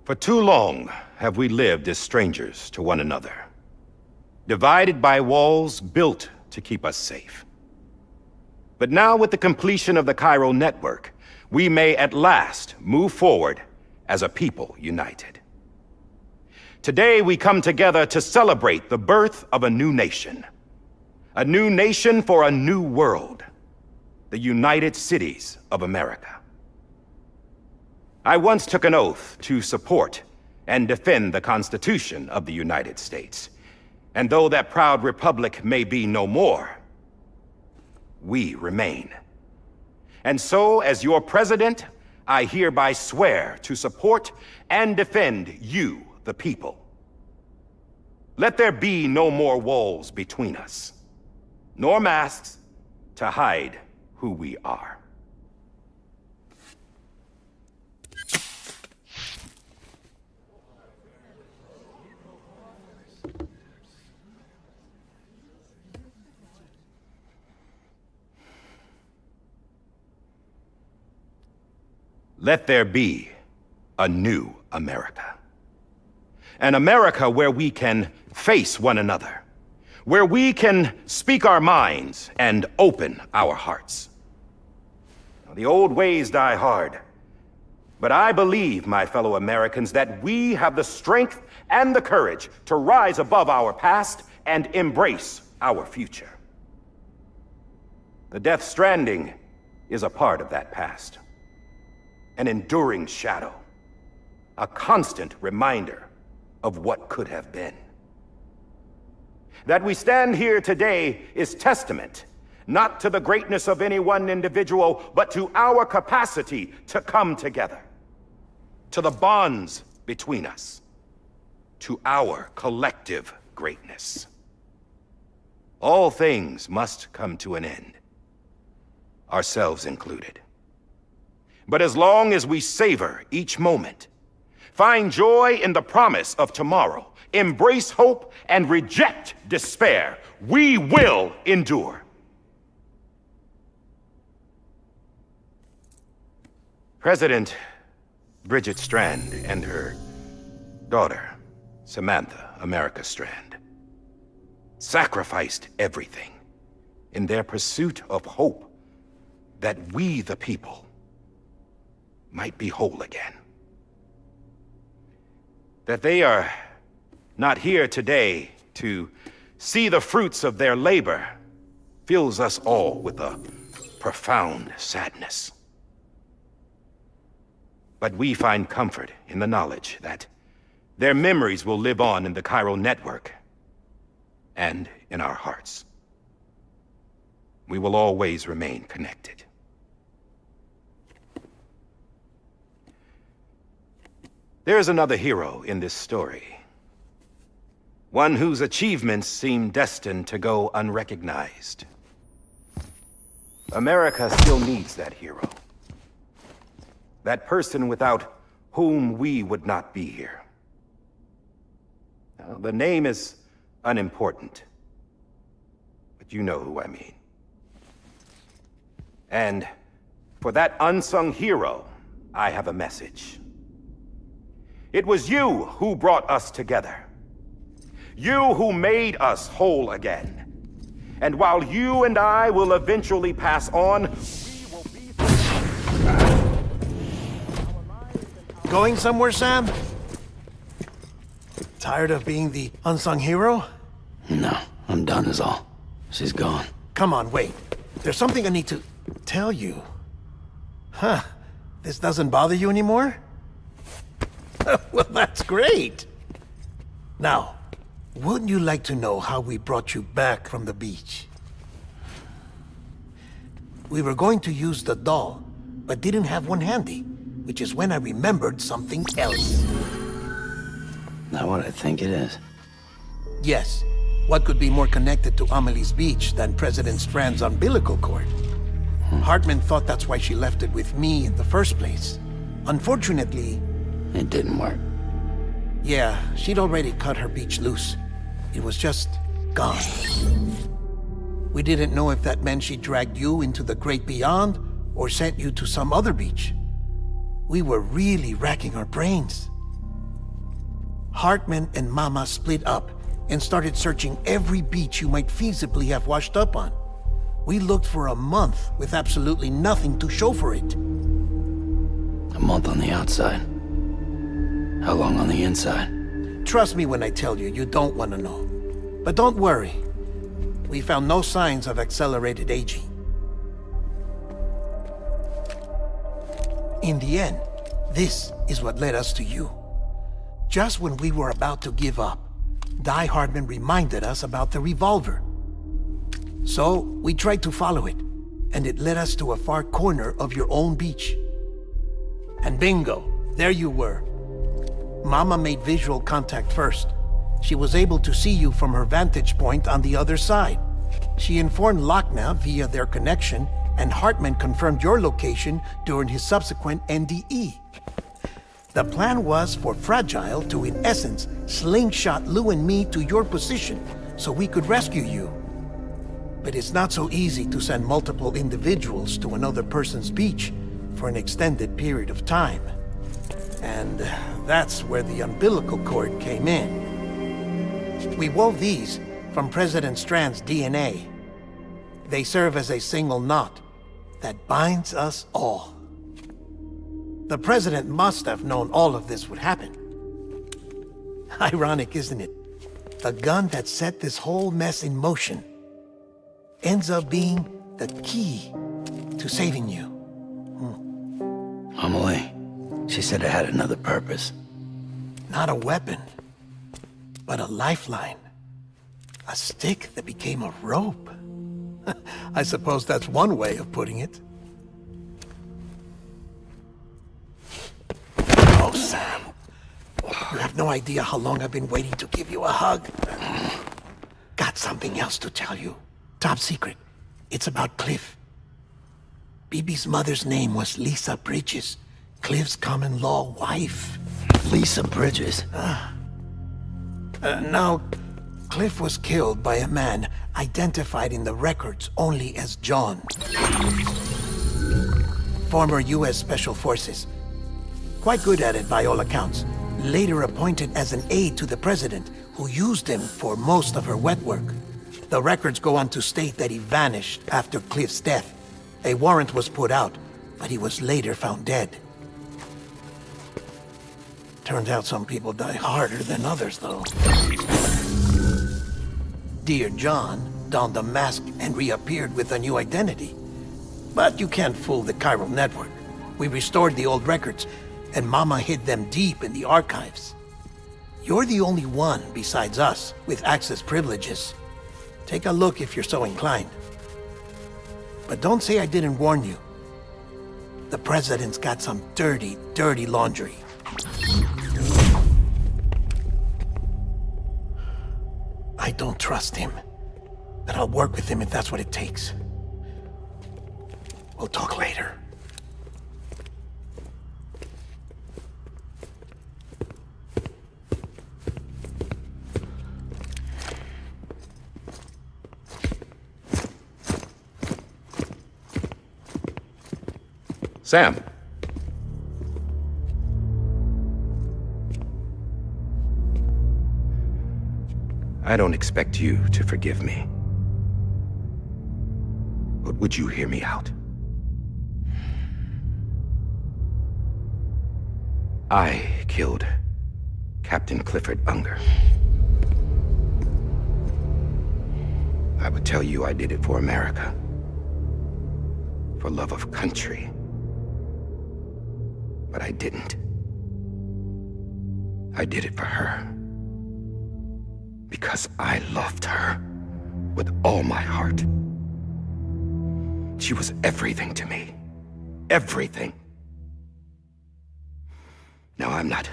For too long have we lived as strangers to one another, divided by walls built to keep us safe. But now, with the completion of the Chiral network, we may at last move forward as a people united. Today we come together to celebrate the birth of a new nation for a new world, the United Cities of America. I once took an oath to support and defend the Constitution of the United States. And though that proud republic may be no more, we remain. And so, as your president, I hereby swear to support and defend you, the people. Let there be no more walls between us, nor masks to hide who we are. Let there be a new America. An America where we can face one another, where we can speak our minds and open our hearts. Now, the old ways die hard, but I believe, my fellow Americans, that we have the strength and the courage to rise above our past and embrace our future. The Death Stranding is a part of that past. An enduring shadow, a constant reminder of what could have been. That we stand here today is testament not to the greatness of any one individual, but to our capacity to come together, to the bonds between us, to our collective greatness. All things must come to an end, ourselves included. But as long as we savor each moment, find joy in the promise of tomorrow, embrace hope, and reject despair, we will endure. President Bridget Strand and her daughter, Samantha America Strand, sacrificed everything in their pursuit of hope that we, the people, might be whole again. That they are not here today to see the fruits of their labor fills us all with a profound sadness. But we find comfort in the knowledge that their memories will live on in the chiral network and in our hearts. We will always remain connected. There is another hero in this story. One whose achievements seem destined to go unrecognized. America still needs that hero. That person without whom we would not be here. Now, the name is unimportant, but you know who I mean. And for that unsung hero, I have a message. It was you who brought us together. You who made us whole again. And while you and I will eventually pass on, we will be... Going somewhere, Sam? Tired of being the unsung hero? No, I'm done is all. She's gone. Come on, wait. There's something I need to tell you. Huh. This doesn't bother you anymore? Well, that's great. Now, wouldn't you like to know how we brought you back from the beach? We were going to use the doll, but didn't have one handy, which is when I remembered something else. Not what I think it is. Yes. What could be more connected to Amelie's beach than President Strand's umbilical cord? Hartman thought that's why she left it with me in the first place. Unfortunately... It didn't work. Yeah, she'd already cut her beach loose. It was just gone. We didn't know if that meant she dragged you into the great beyond or sent you to some other beach. We were really racking our brains. Hartman and Mama split up and started searching every beach you might feasibly have washed up on. We looked for a month with absolutely nothing to show for it. A month on the outside. How long on the inside? Trust me when I tell you, you don't want to know. But don't worry. We found no signs of accelerated aging. In the end, this is what led us to you. Just when we were about to give up, Die Hartman reminded us about the revolver. So, we tried to follow it, and it led us to a far corner of your own beach. And bingo, there you were. Mama made visual contact first. She was able to see you from her vantage point on the other side. She informed Lochna via their connection, and Hartman confirmed your location during his subsequent NDE. The plan was for Fragile to, in essence, slingshot Lou and me to your position so we could rescue you. But it's not so easy to send multiple individuals to another person's beach for an extended period of time. And that's where the umbilical cord came in. We wove these from President Strand's DNA. They serve as a single knot that binds us all. The President must have known all of this would happen. Ironic, isn't it? The gun that set this whole mess in motion ends up being the key to saving you. Amelie, she said it had another purpose. Not a weapon, but a lifeline. A stick that became a rope. I suppose that's one way of putting it. Oh, Sam. You have no idea how long I've been waiting to give you a hug. Got something else to tell you. Top secret. It's about Cliff. Bibi's mother's name was Lisa Bridges, Cliff's common-law wife. Lisa Bridges? Now, Cliff was killed by a man identified in the records only as John. Former U.S. Special Forces. Quite good at it by all accounts. Later appointed as an aide to the president, who used him for most of her wet work. The records go on to state that he vanished after Cliff's death. A warrant was put out, but he was later found dead. Turns out some people die harder than others, though. Dear John donned a mask and reappeared with a new identity. But you can't fool the chiral network. We restored the old records, and Mama hid them deep in the archives. You're the only one besides us with access privileges. Take a look if you're so inclined. But don't say I didn't warn you. The president's got some dirty, dirty laundry. I don't trust him, but I'll work with him if that's what it takes. We'll talk later. Sam. I don't expect you to forgive me. But would you hear me out? I killed Captain Clifford Unger. I would tell you I did it for America. For love of country. But I didn't. I did it for her. Because I loved her with all my heart. She was everything to me. Everything. Now, I'm not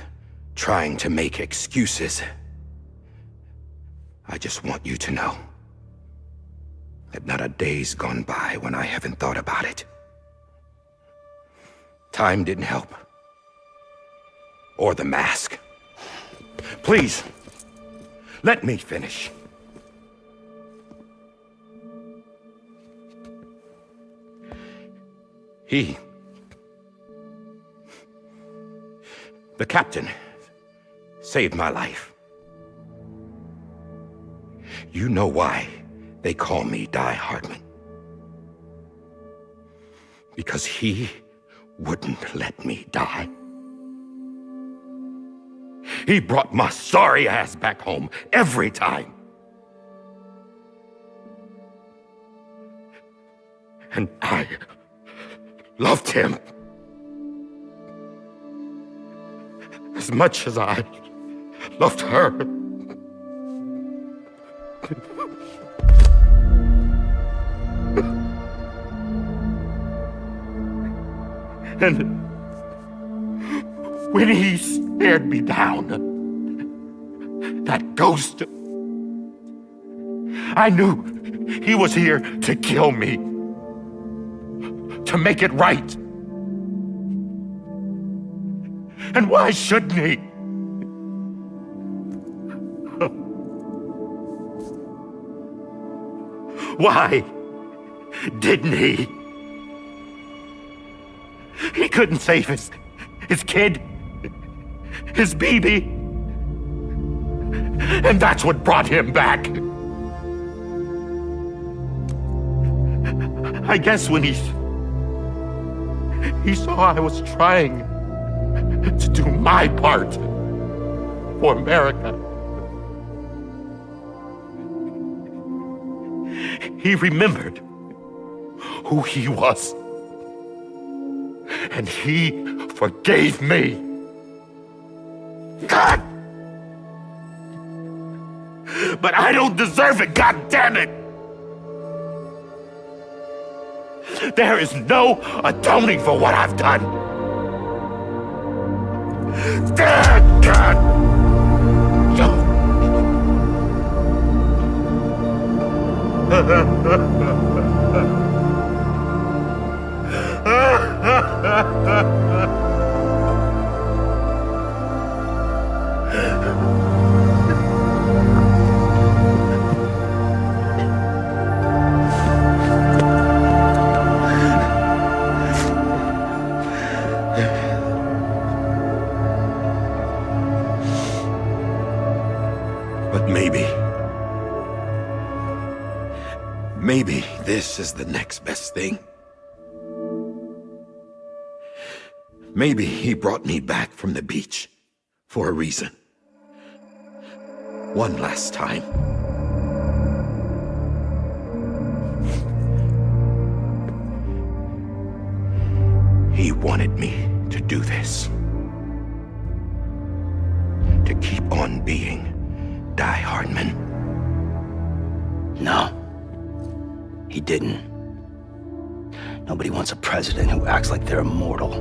trying to make excuses. I just want you to know that not a day's gone by when I haven't thought about it. Time didn't help. Or the mask. Please, let me finish. The captain, saved my life. You know why they call me Die Hardman. Because he wouldn't let me die. He brought my sorry ass back home every time. And I loved him as much as I loved her. And when he stared me down, that ghost, I knew he was here to kill me, to make it right. And why shouldn't he? Why didn't he? He couldn't save his kid, his baby. And that's what brought him back. I guess when he saw I was trying to do my part for America, he remembered who he was. And he forgave me. God! But I don't deserve it, goddammit! There is no atoning for what I've done. God! But maybe this is the next best thing. Maybe he brought me back from the beach for a reason. One last time. He wanted me to do this. To keep on being Die Hardman. No. He didn't. Nobody wants a president who acts like they're immortal.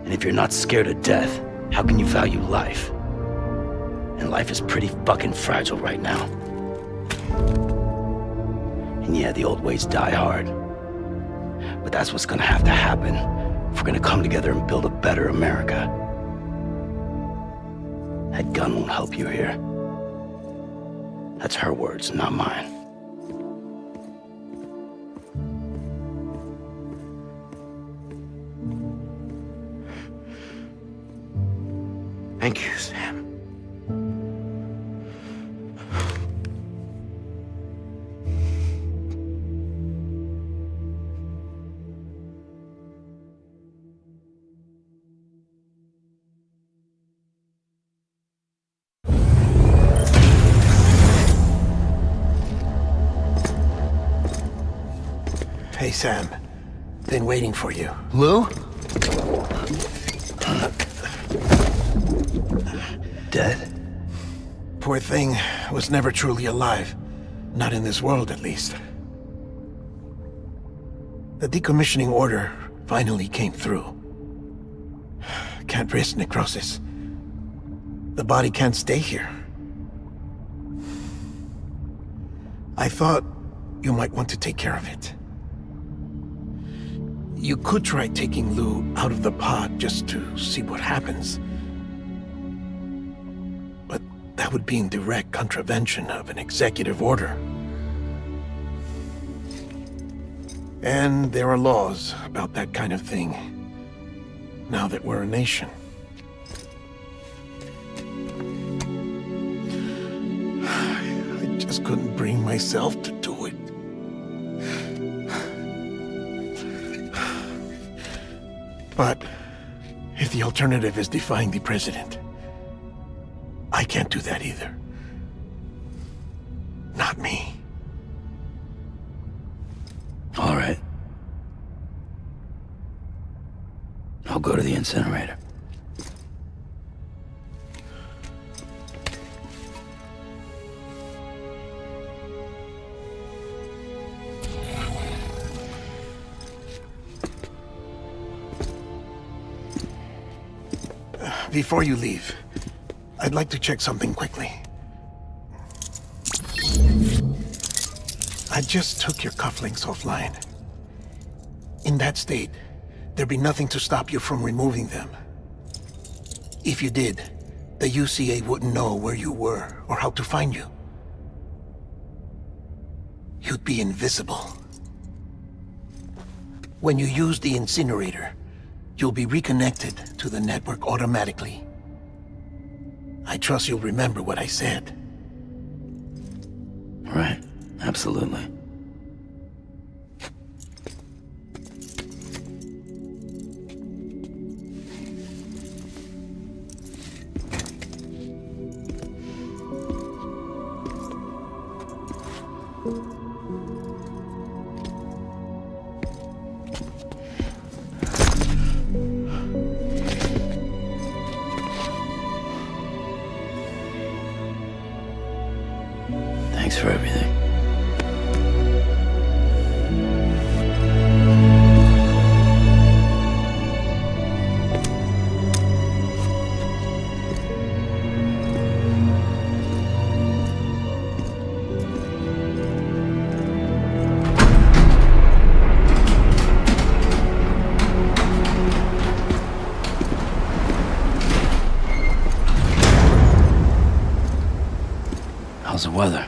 And if you're not scared of death, how can you value life? And life is pretty fucking fragile right now. And yeah, the old ways die hard. But that's what's gonna have to happen if we're gonna come together and build a better America. That gun won't help you here. That's her words, not mine. Thank you, Sam. Hey, Sam. Been waiting for you. Lou? Dead? Poor thing was never truly alive. Not in this world, at least. The decommissioning order finally came through. Can't risk necrosis. The body can't stay here. I thought you might want to take care of it. You could try taking Lou out of the pod just to see what happens. But that would be in direct contravention of an executive order. And there are laws about that kind of thing, now that we're a nation. I just couldn't bring myself to do it. But if the alternative is defying the president, I can't do that either. Not me. All right. I'll go to the incinerator. Before you leave, I'd like to check something quickly. I just took your cufflinks offline. In that state, there'd be nothing to stop you from removing them. If you did, the UCA wouldn't know where you were or how to find you. You'd be invisible. When you use the incinerator, you'll be reconnected to the network automatically. I trust you'll remember what I said. Right, absolutely. Thanks for everything. How's the weather?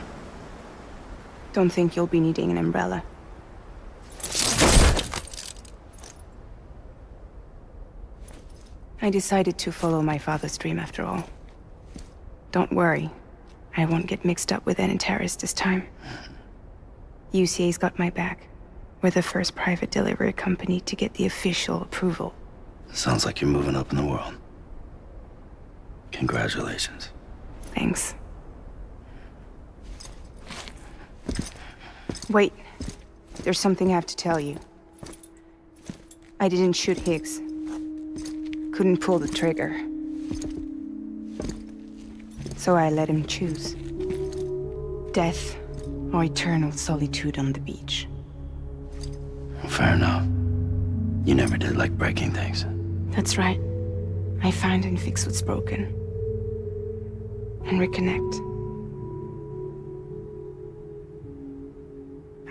Don't think you'll be needing an umbrella. I decided to follow my father's dream after all. Don't worry. I won't get mixed up with any terrorists this time. UCA's got my back. We're the first private delivery company to get the official approval. Sounds like you're moving up in the world. Congratulations. Thanks. Wait. There's something I have to tell you. I didn't shoot Higgs. Couldn't pull the trigger. So I let him choose. Death or eternal solitude on the beach. Fair enough. You never did like breaking things. That's right. I find and fix what's broken. And reconnect.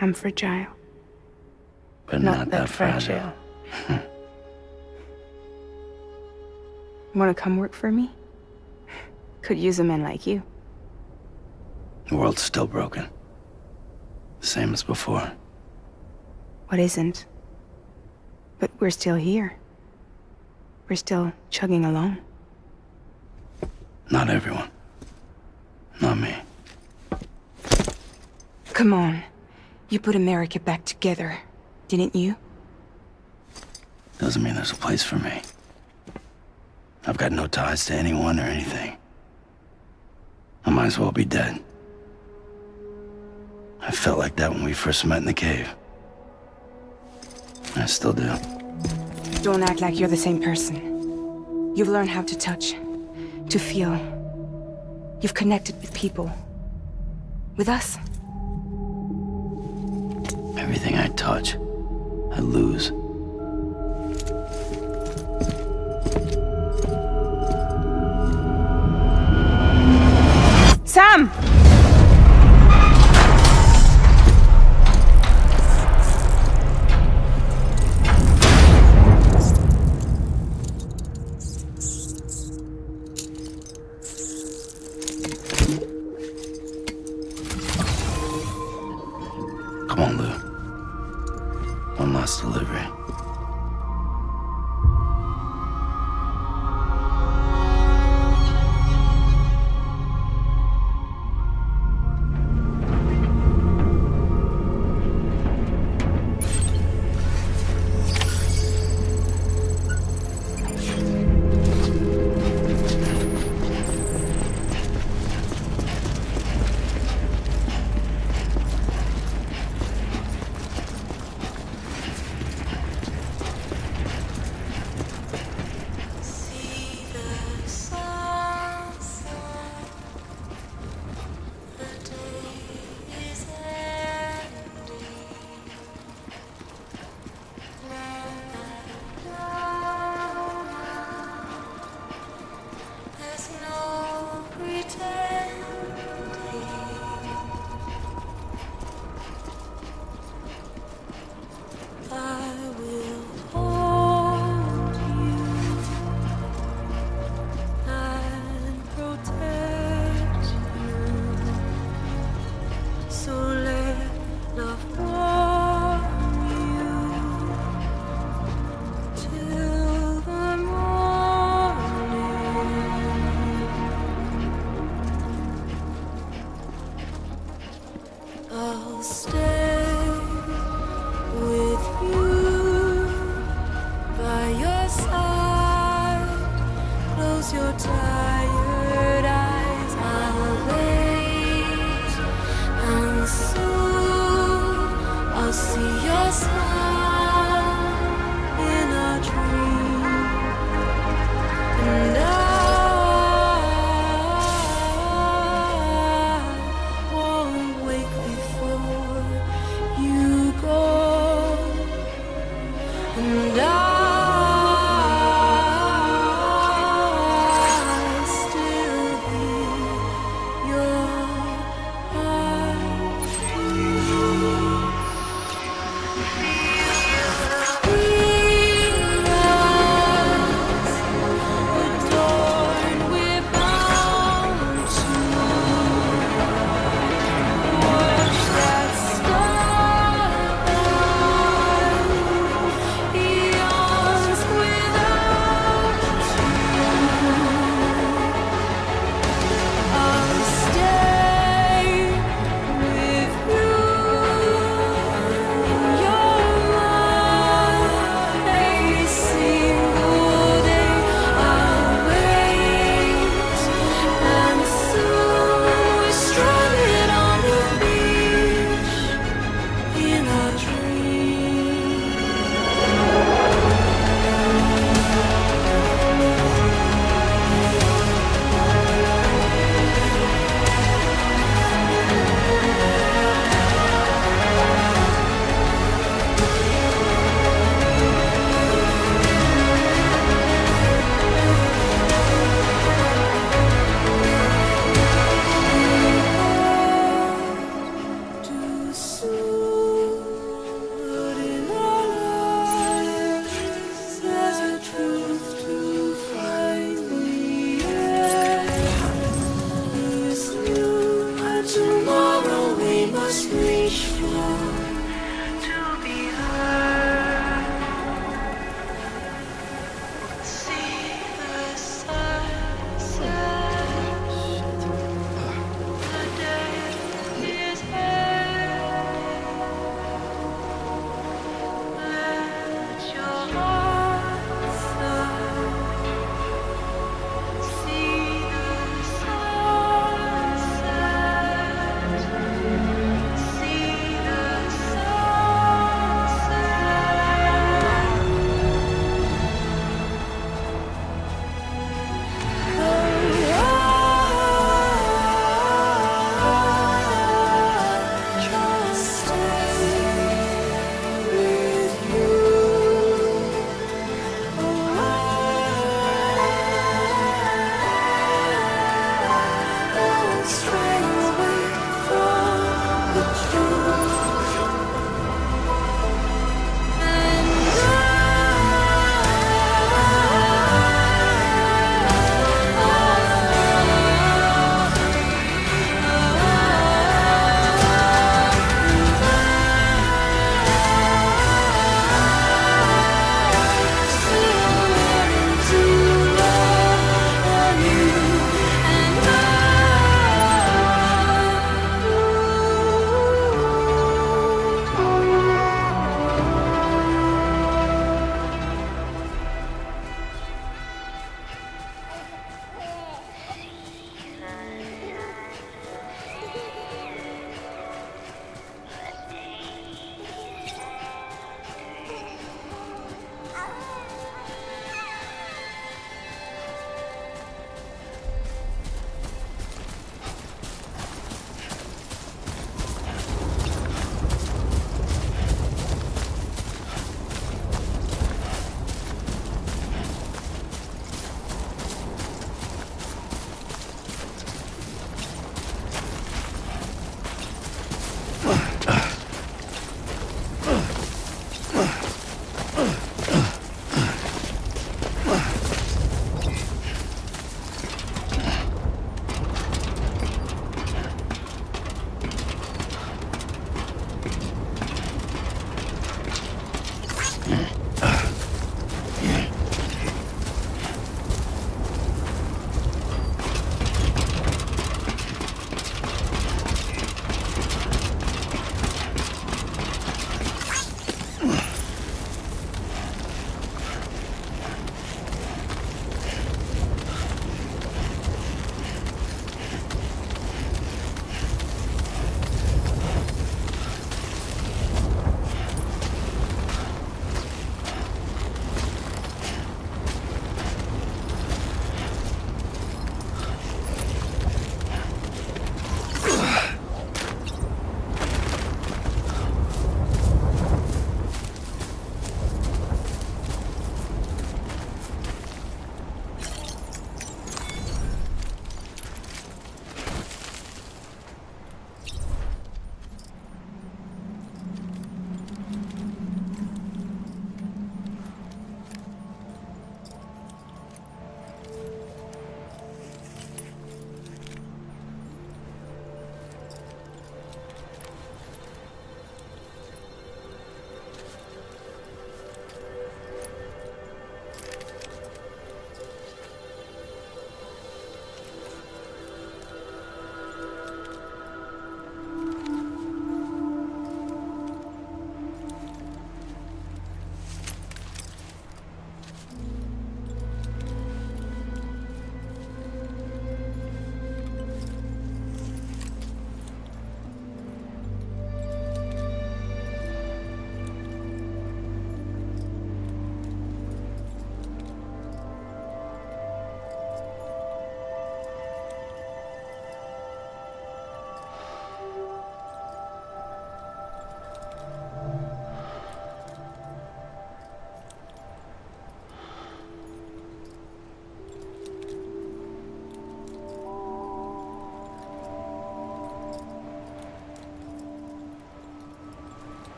I'm fragile. But not that fragile. Wanna come work for me? Could use a man like you. The world's still broken. Same as before. What isn't? But we're still here. We're still chugging along. Not everyone. Not me. Come on. You put America back together, didn't you? Doesn't mean there's a place for me. I've got no ties to anyone or anything. I might as well be dead. I felt like that when we first met in the cave. I still do. Don't act like you're the same person. You've learned how to touch, to feel. You've connected with people. With us. Everything I touch, I lose. Sam! Come on, Lou. One last delivery.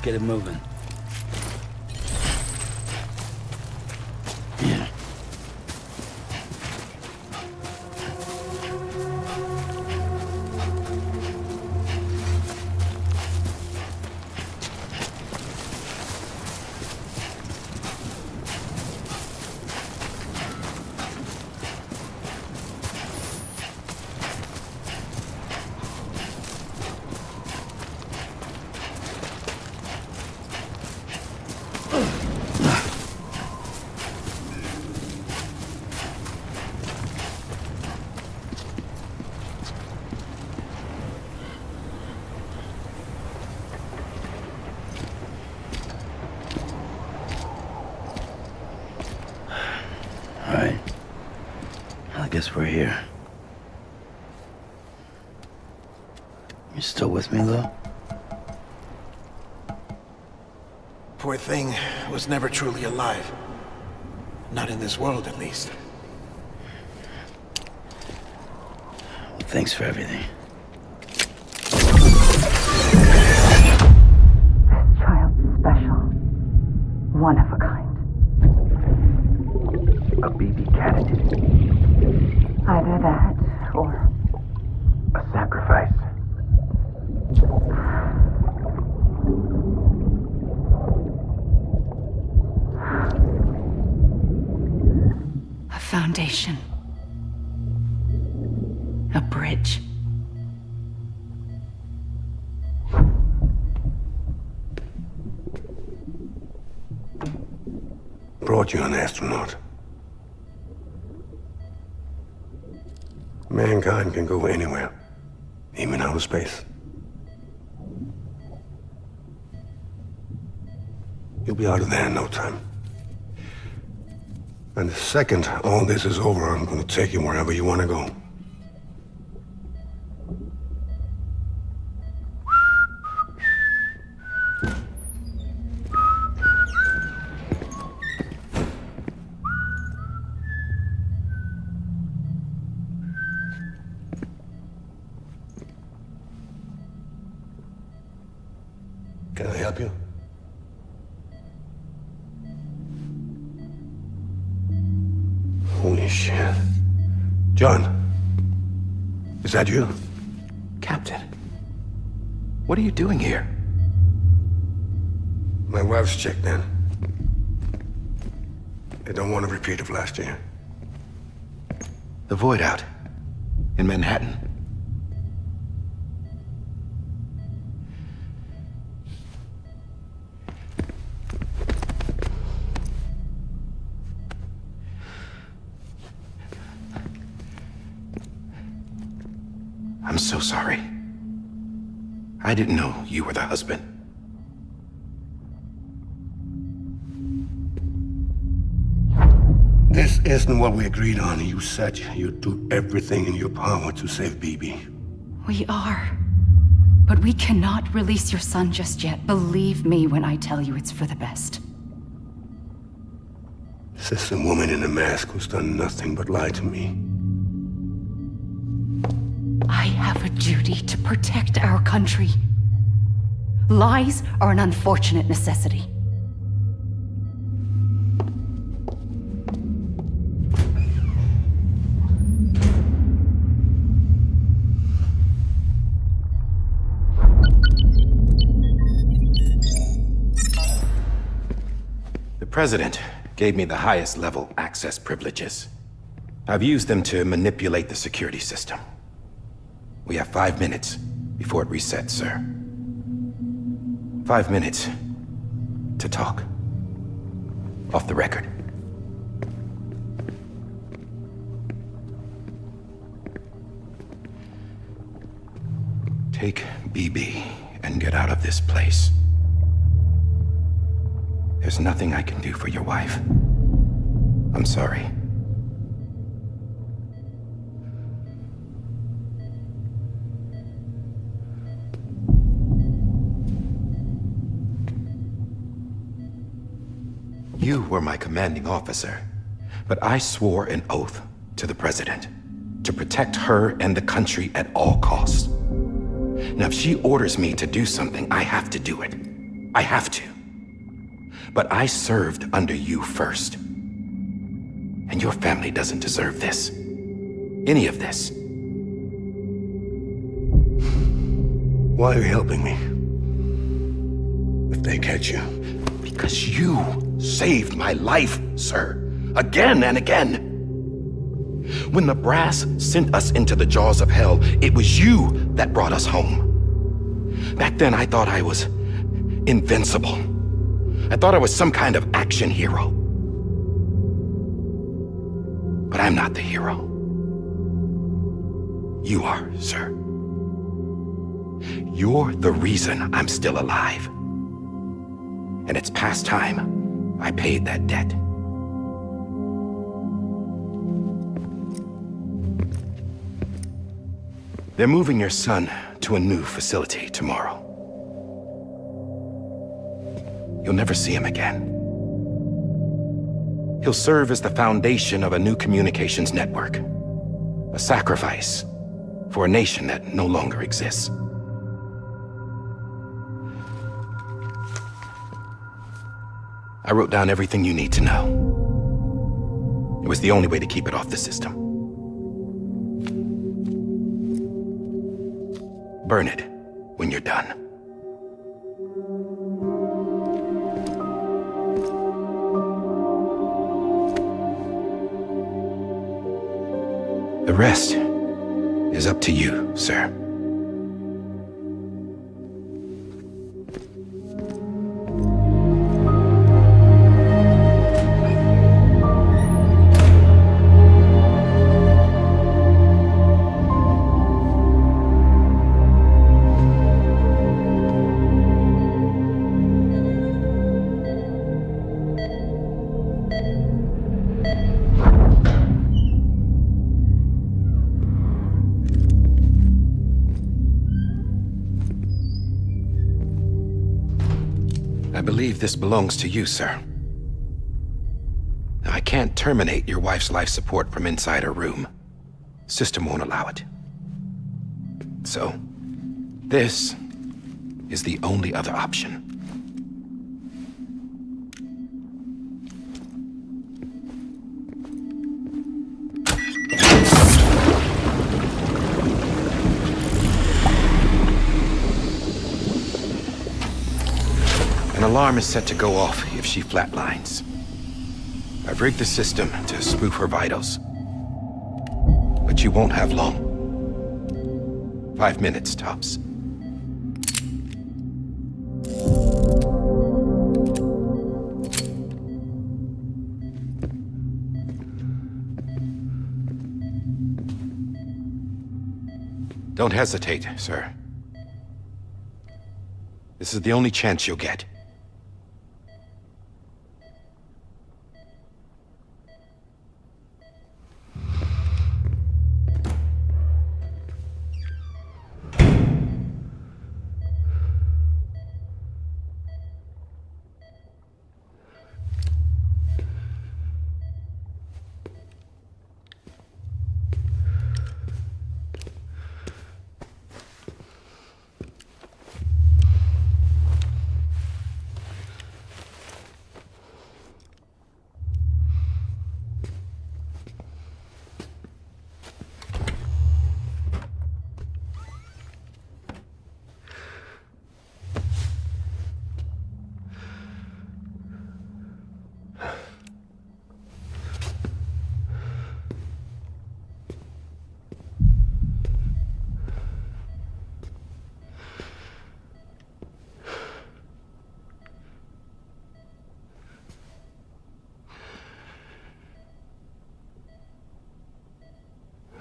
get it moving. Yeah. Alright. I guess we're here. You still with me, though? Poor thing was never truly alive. Not in this world, at least. Well, thanks for everything. This child's special. One of a kind. A BB candidate. Either that, or A sacrifice. A foundation. A bridge. Brought you an astronaut. Mankind can go anywhere, even outer space. You'll be out of there in no time. And the second all this is over, I'm gonna take you wherever you wanna go. Can I help you? Holy shit. John, is that you? Captain, what are you doing here? My wife's checked in. They don't want a repeat of last year. The Void out in Manhattan. I'm so sorry. I didn't know you were the husband. This isn't what we agreed on. You said you'd do everything in your power to save BB. We are. But we cannot release your son just yet. Believe me when I tell you it's for the best. This is a woman in a mask who's done nothing but lie to me. I have a duty to protect our country. Lies are an unfortunate necessity. The President gave me the highest level access privileges. I've used them to manipulate the security system. We have 5 minutes before it resets, sir. 5 minutes to talk. Off the record. Take BB and get out of this place. There's nothing I can do for your wife. I'm sorry. You were my commanding officer, but I swore an oath to the President to protect her and the country at all costs. Now, if she orders me to do something, I have to do it. I have to. But I served under you first. And your family doesn't deserve this. Any of this. Why are you helping me? If they catch you. Because you saved my life, sir. Again and again. When the brass sent us into the jaws of hell, it was you that brought us home. Back then, I thought I was invincible. I thought I was some kind of action hero. But I'm not the hero. You are, sir. You're the reason I'm still alive. And it's past time I paid that debt. They're moving your son to a new facility tomorrow. You'll never see him again. He'll serve as the foundation of a new communications network. A sacrifice for a nation that no longer exists. I wrote down everything you need to know. It was the only way to keep it off the system. Burn it when you're done. The rest is up to you, sir. I believe this belongs to you, sir. Now, I can't terminate your wife's life support from inside her room. System won't allow it. So, this is the only other option. An alarm is set to go off if she flatlines. I've rigged the system to spoof her vitals. But you won't have long. 5 minutes, tops. Don't hesitate, sir. This is the only chance you'll get.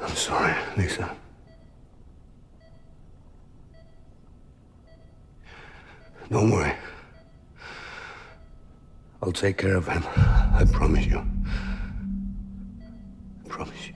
I'm sorry, Lisa. Don't worry. I'll take care of him. I promise you. I promise you.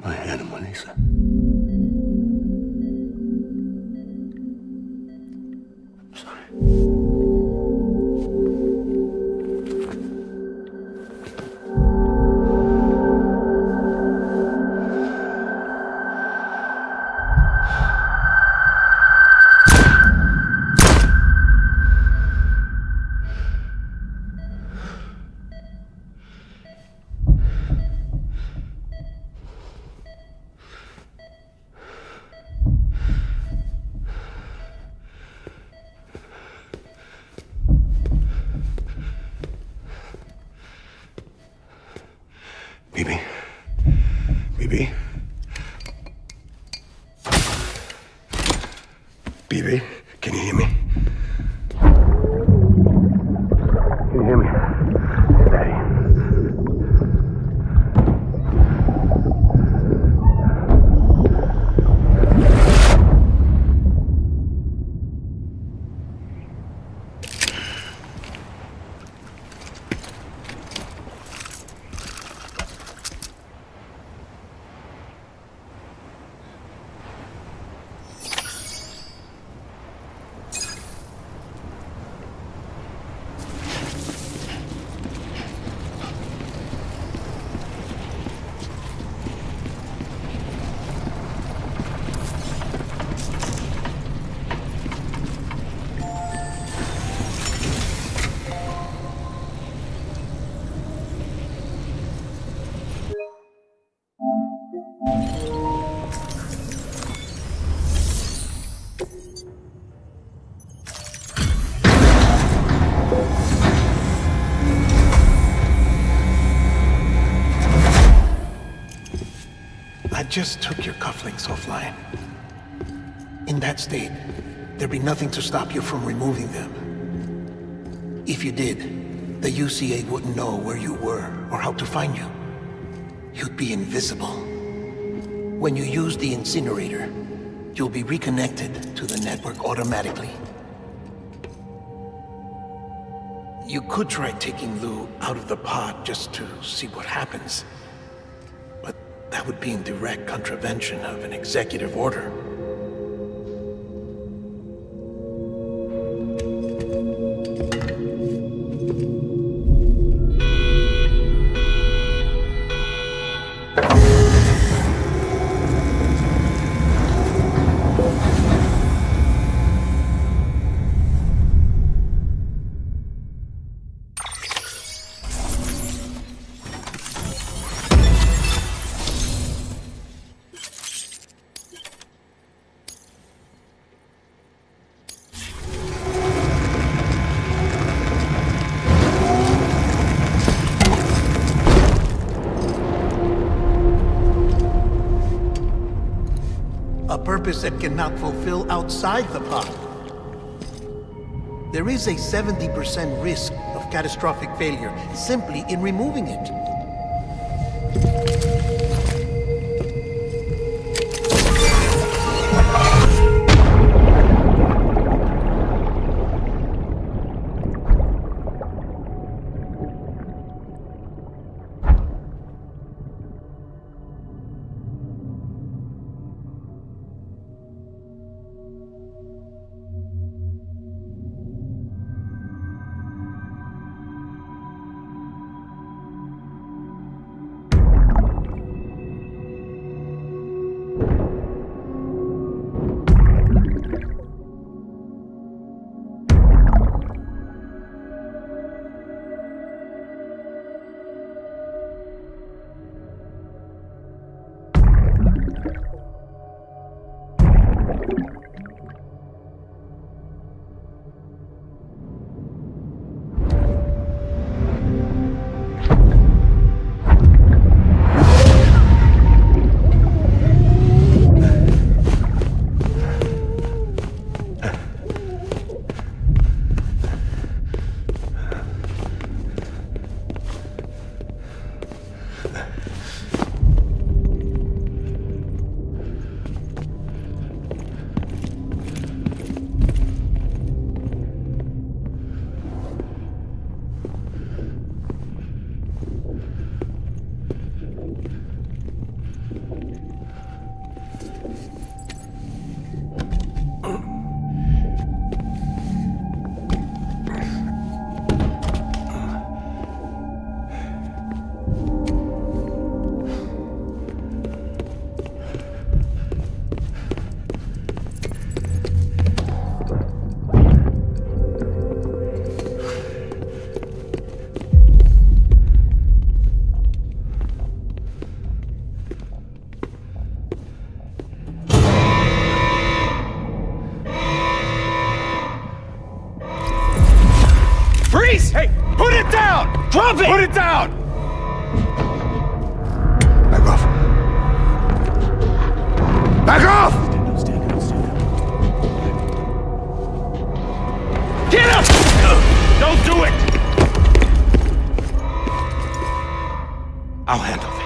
My animal, Lisa. BB? BB? BB, can you hear me? Can you hear me? Daddy. I just took your cufflinks offline. In that state, there'd be nothing to stop you from removing them. If you did, the UCA wouldn't know where you were or how to find you. You'd be invisible. When you use the incinerator, you'll be reconnected to the network automatically. You could try taking Lou out of the pod just to see what happens. But that would be in direct contravention of an executive order. A purpose that cannot fulfill outside the pod. There is a 70% risk of catastrophic failure simply in removing it. Freeze! Hey, put it down! Drop it! Put it down! I'll handle this.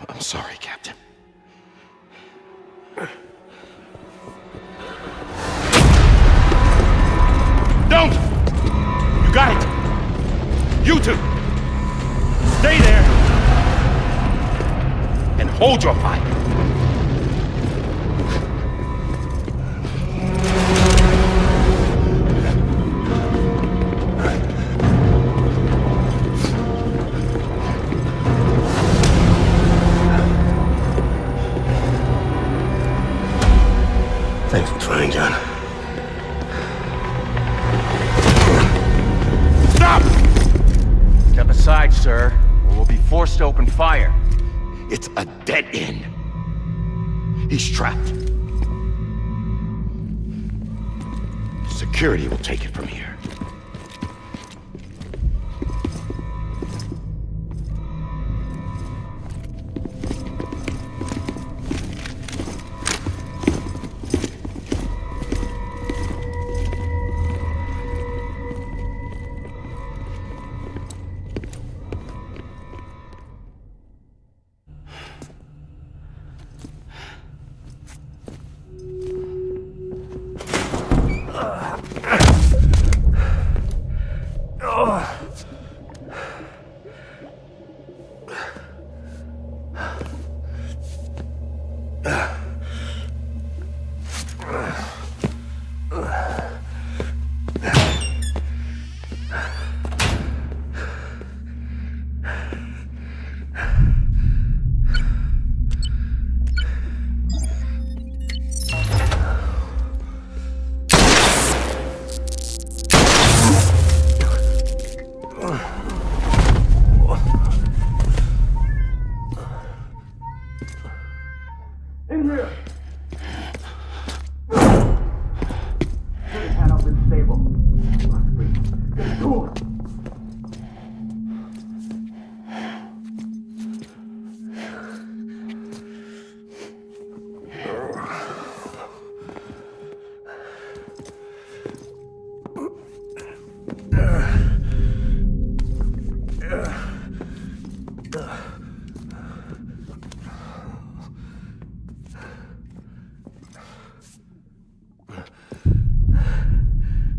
I'm sorry, Captain. Don't! You got it! You two! Stay there! And hold your fire! Thanks for trying, John. Stop! Step aside, sir, or we'll be forced to open fire. It's a dead end. He's trapped. Security will take it from here. In here! Put his hand up in stable. Let's breathe. Get to him.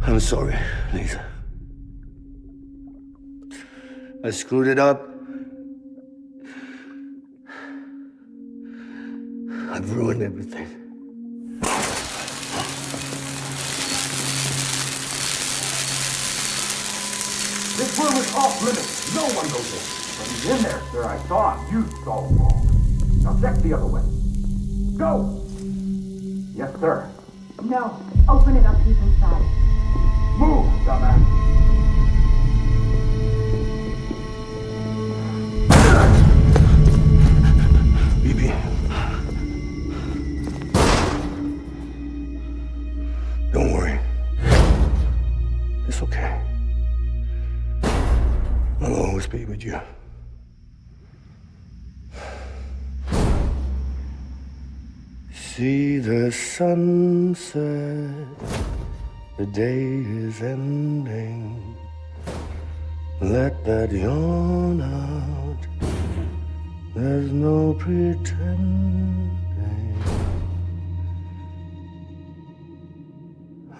I'm sorry, Lisa. I screwed it up. I've ruined everything. This room is off limits. No one goes in. But he's in there, sir. I saw him. You saw him wrong. Now check the other way. Go! Yes, sir. No. Open it up. He's inside. Move, dumbass! BB. Don't worry. It's okay. I'll always be with you. See the sunset. The day is ending. Let that yawn out. There's no pretending.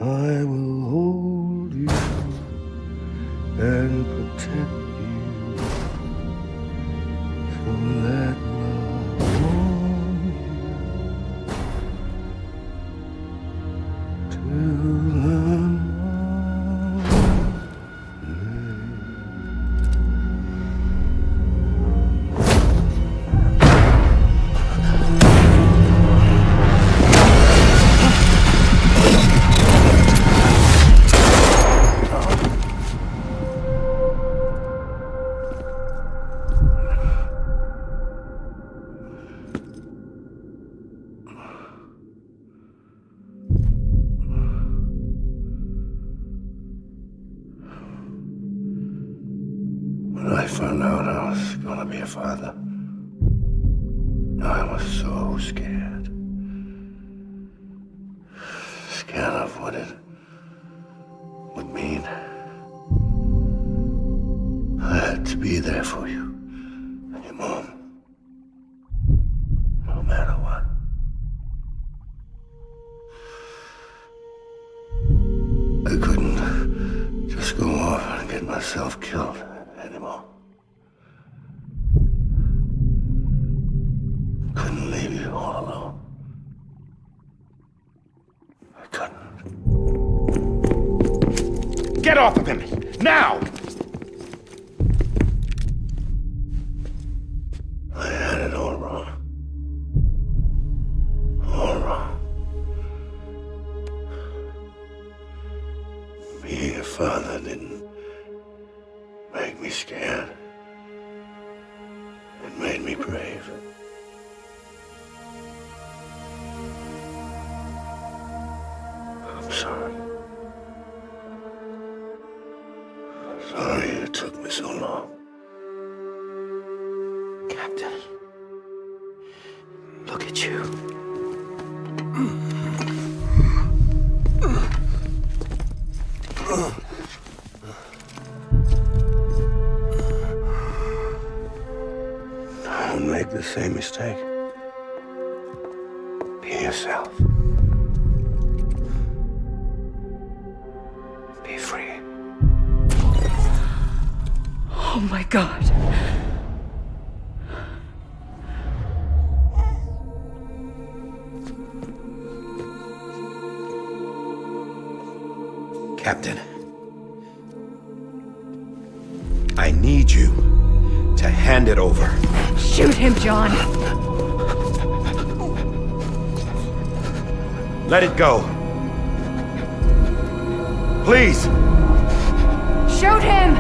I will hold you and protect you. So let love warm you till the found out I was gonna be a father, I was so scared. Scared of what it would mean. I had to be there for you and your mom, no matter what. I couldn't just go off and get myself killed anymore. Couldn't leave you all alone. I couldn't. Get off of him! Now! I had it all wrong. All wrong. Being a father didn't make me scared. It made me brave. I'm sorry. Sorry it took me so long. Captain, look at you. Don't make the same mistake. Be yourself. Be free. Oh my God. Captain, I need you to hand it over. Shoot him, John. Let it go. Please. Shoot him!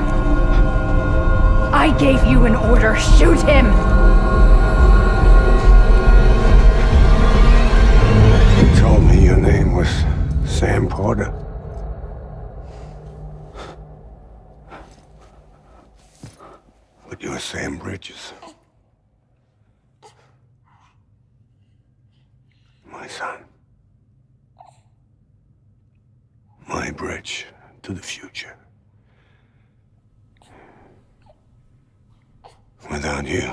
I gave you an order. Shoot him! You told me your name was Sam Porter. But you're Sam Bridges. My son. My bridge to the future. Without you,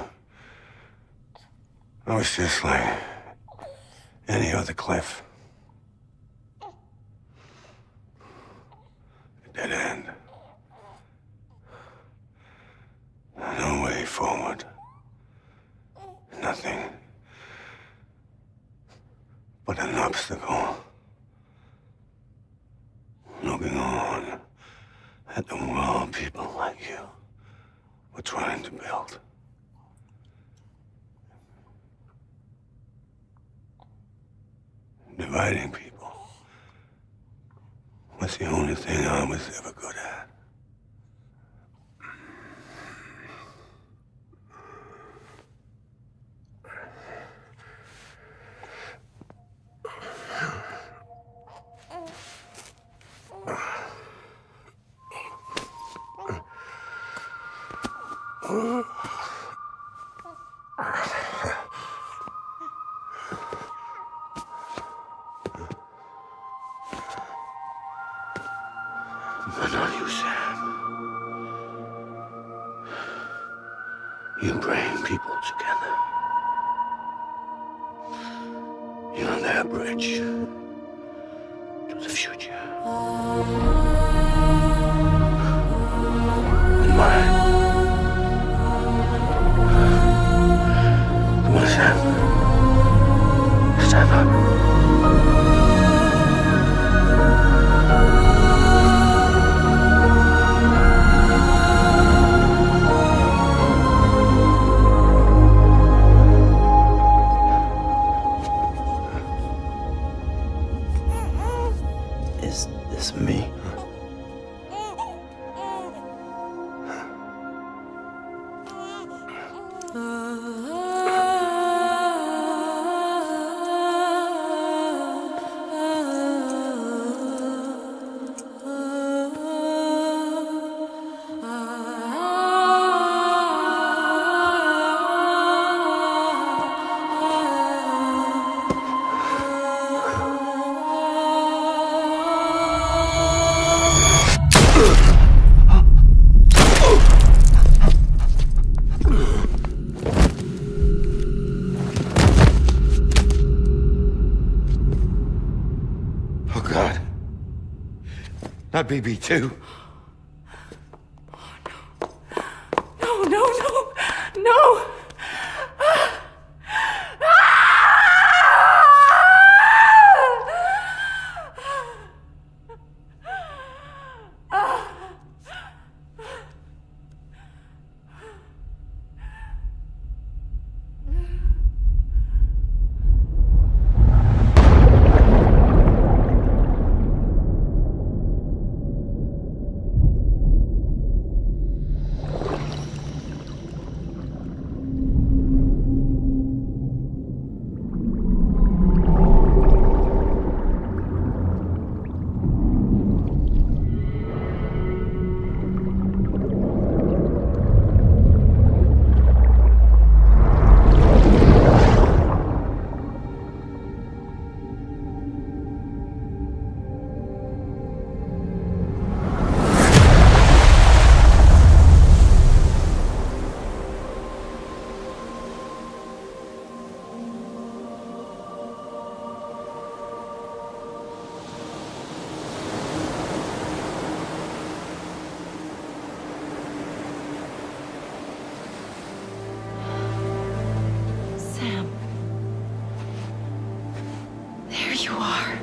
I was just like any other Cliff. A dead end. No way forward. Nothing but an obstacle. Looking on at the world people like you were trying to build. Dividing people was the only thing I was ever good at. But not you, Sam. You bring people together. You're their bridge to the future. And mine. Come on, Sam. Stand up. Is this me? Not BB2. No, no, no, no! Sam. There you are.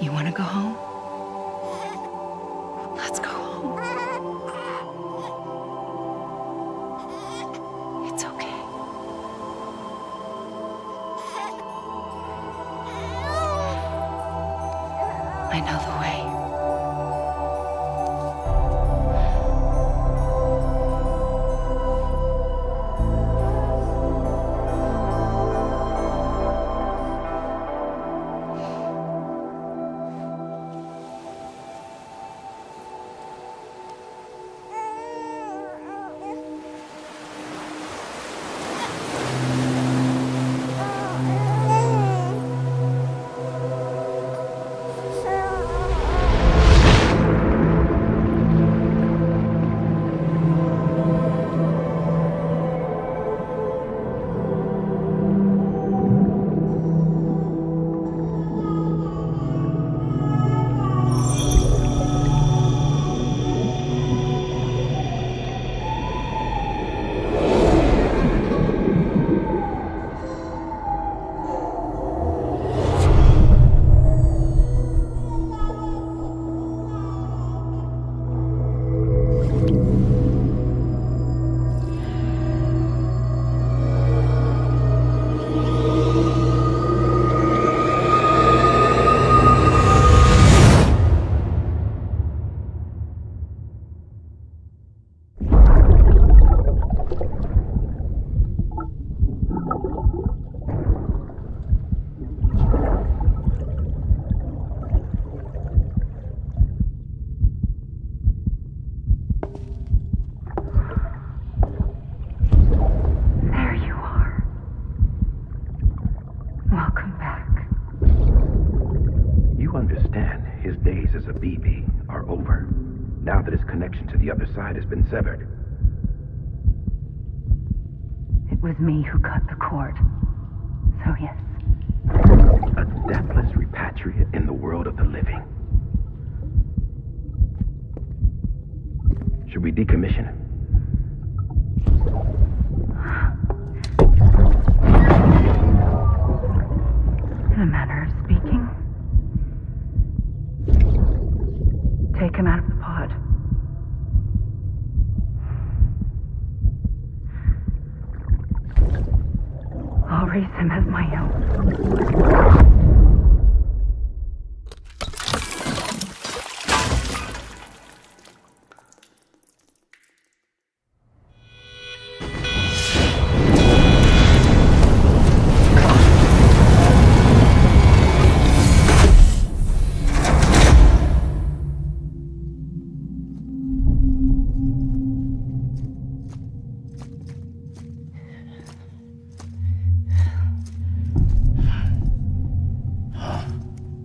You want to go home? Let's go home. It's okay. I know the way. Now that his connection to the other side has been severed. It was me who cut the cord. So yes. A deathless repatriate in the world of the living. Should we decommission him? a manner of speaking. Take him out of the pod. I'll raise him as my own.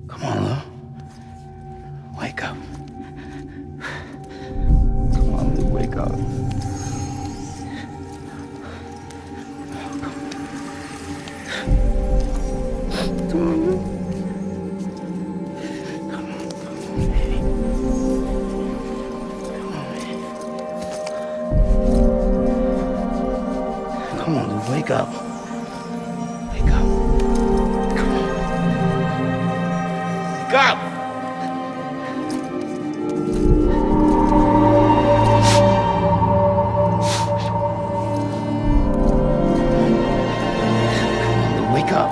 Come on, Lou. Wake up. Come on, Lou, wake up. Come on, Lou, wake up. Wake up. Come on. Wake up! Wake up.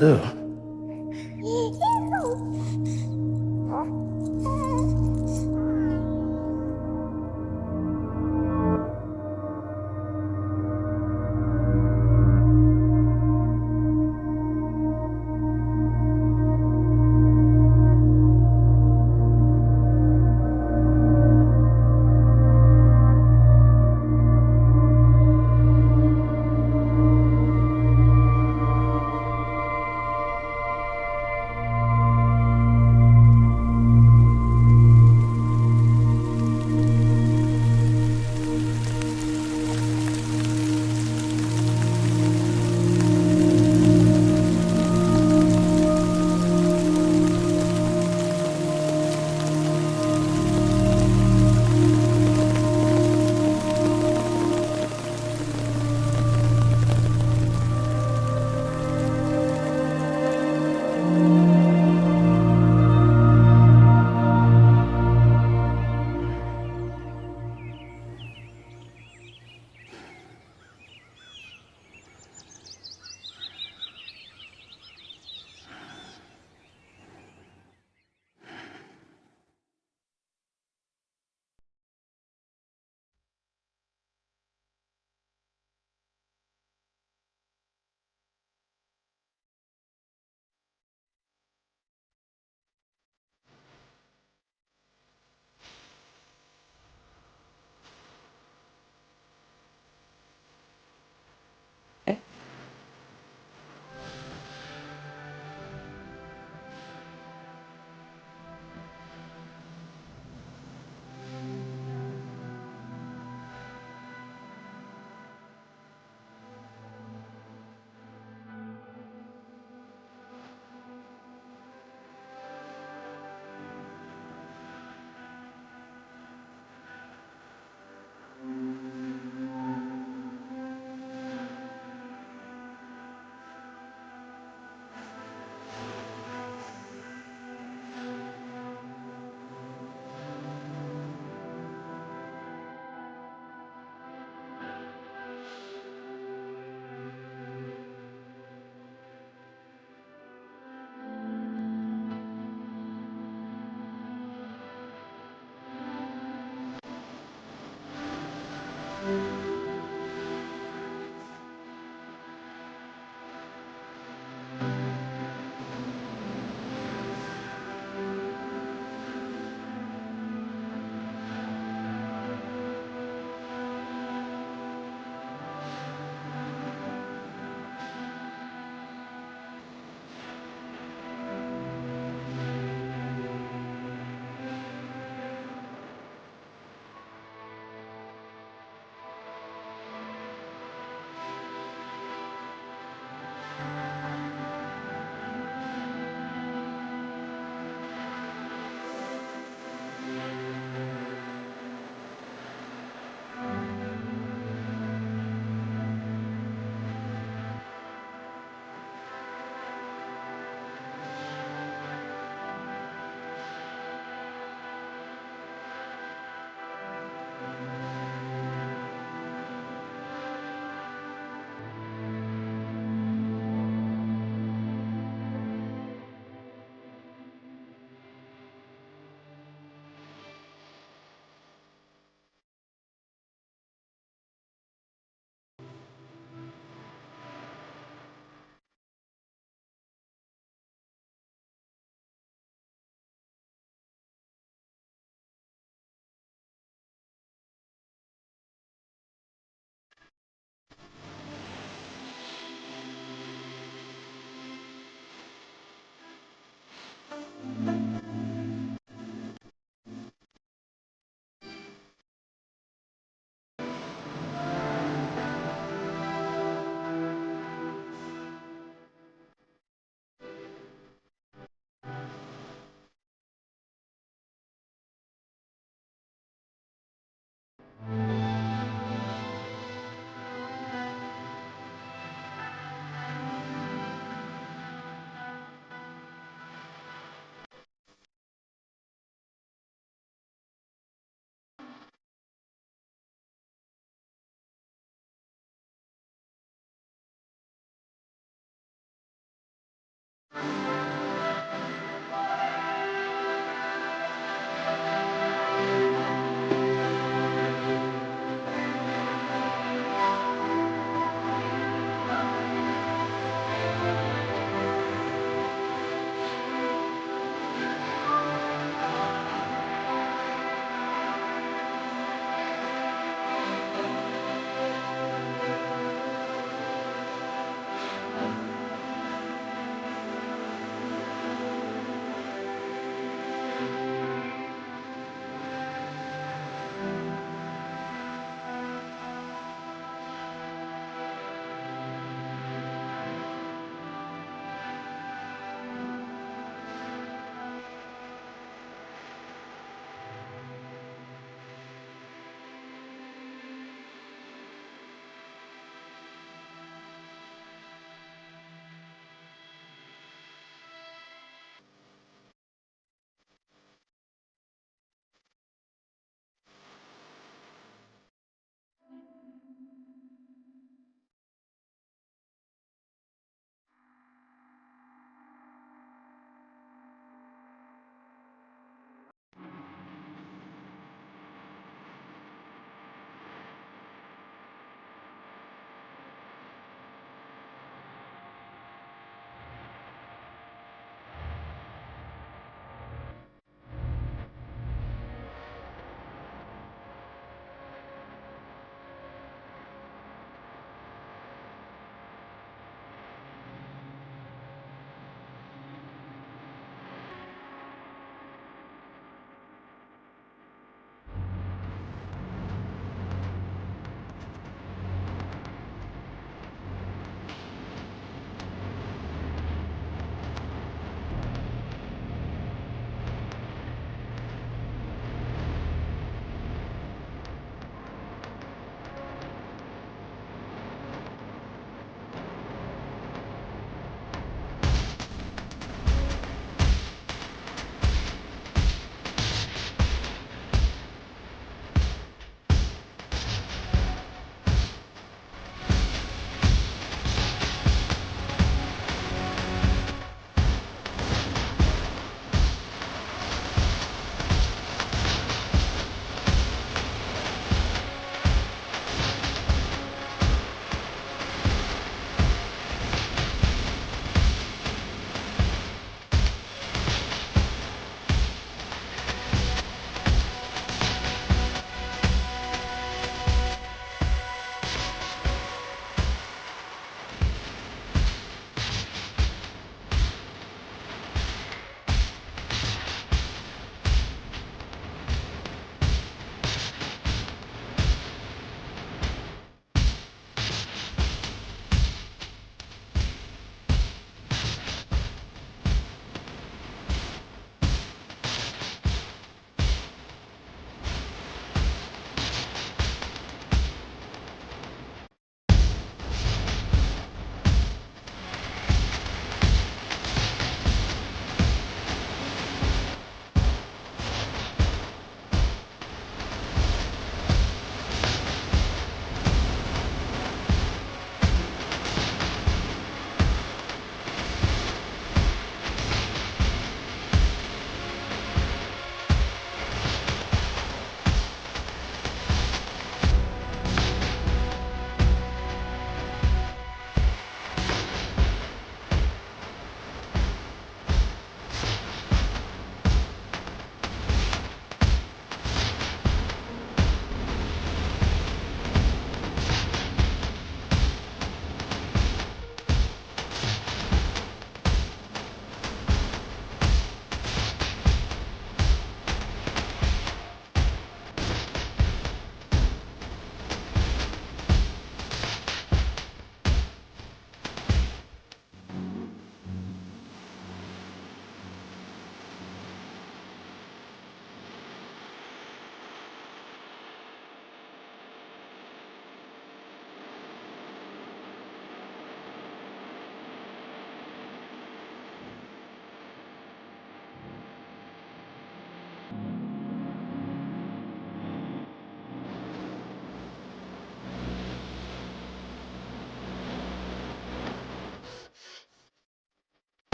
Lou.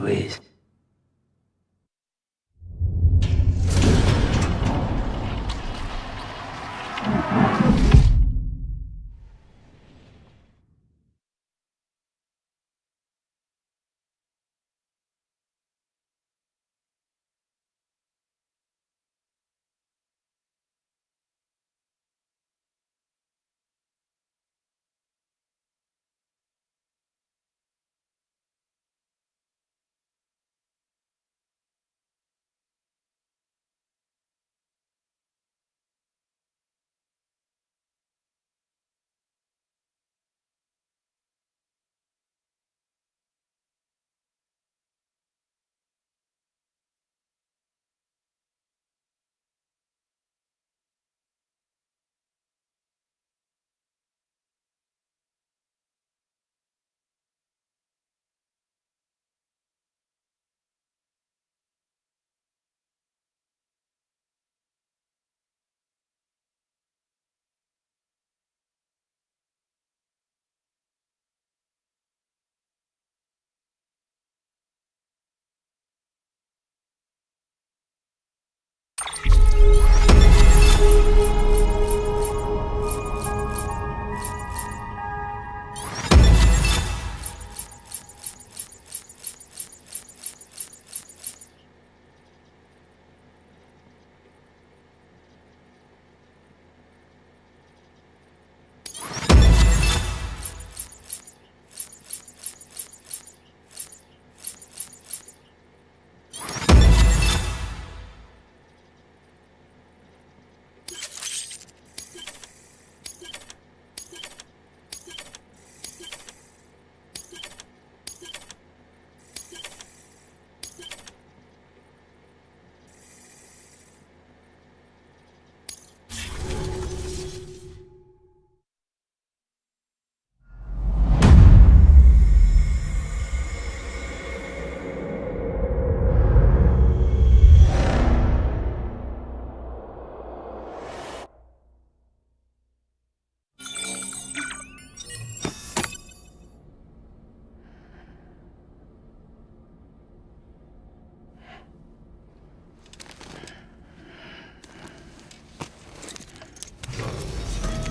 squeeze.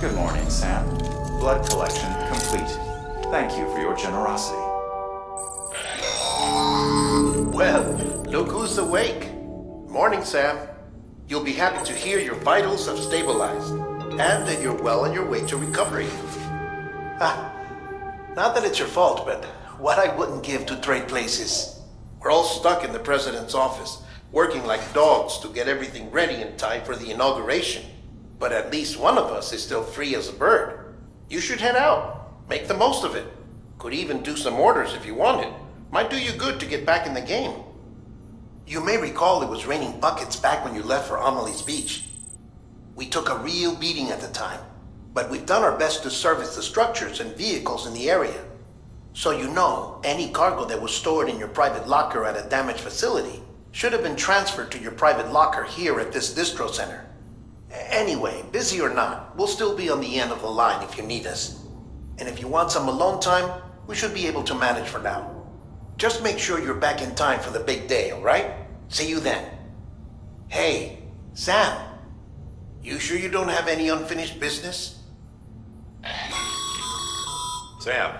Good morning, Sam. Blood collection complete. Thank you for your generosity. Well, look who's awake. Morning, Sam. You'll be happy to hear your vitals have stabilized, and that you're well on your way to recovery. Not that it's your fault, but what I wouldn't give to trade places. We're all stuck in the president's office, working like dogs to get everything ready in time for the inauguration. But at least one of us is still free as a bird. You should head out. Make the most of it. Could even do some orders if you wanted. Might do you good to get back in the game. You may recall it was raining buckets back when you left for Amelie's Beach. We took a real beating at the time, but we've done our best to service the structures and vehicles in the area. So you know, any cargo that was stored in your private locker at a damaged facility should have been transferred to your private locker here at this distro center. Anyway, busy or not, we'll still be on the end of the line if you need us. And if you want some alone time, we should be able to manage for now. Just make sure you're back in time for the big day, alright? See you then. Hey, Sam. You sure you don't have any unfinished business? Sam,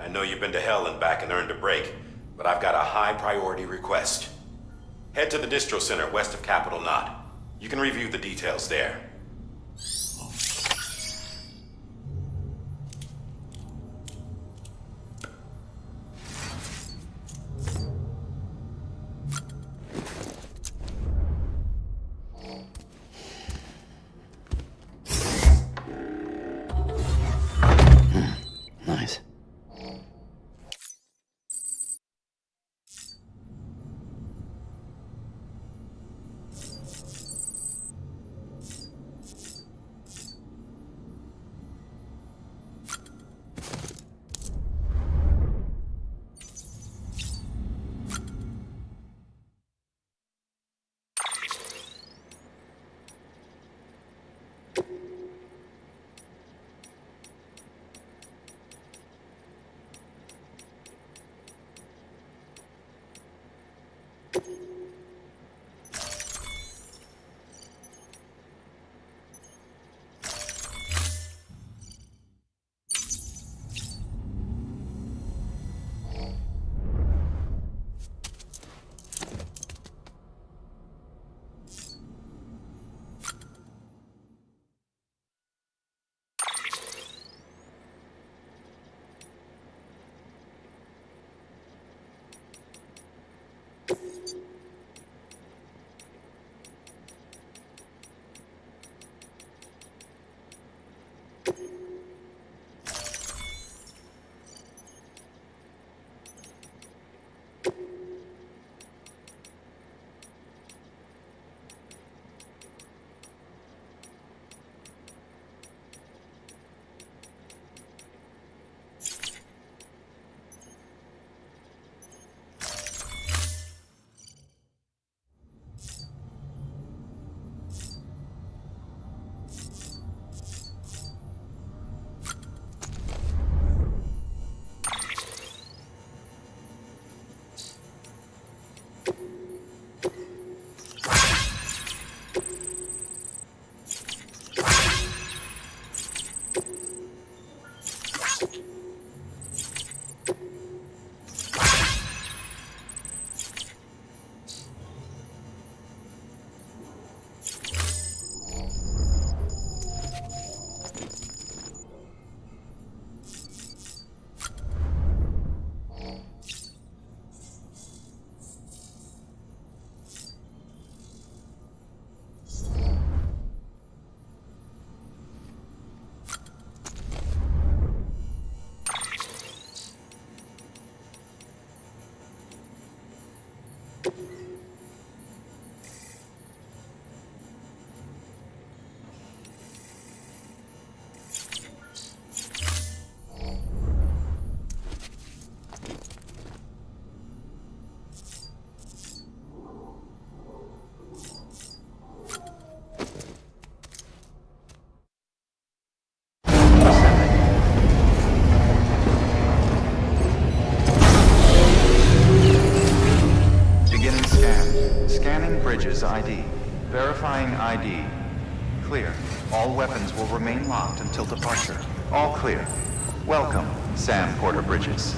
I know you've been to hell and back and earned a break, but I've got a high priority request. Head to the distro center west of Capitol Knot. You can review the details there. Nice. Bridges ID. Verifying ID. Clear. All weapons will remain locked until departure. All clear. Welcome, Sam Porter Bridges.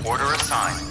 Order assigned.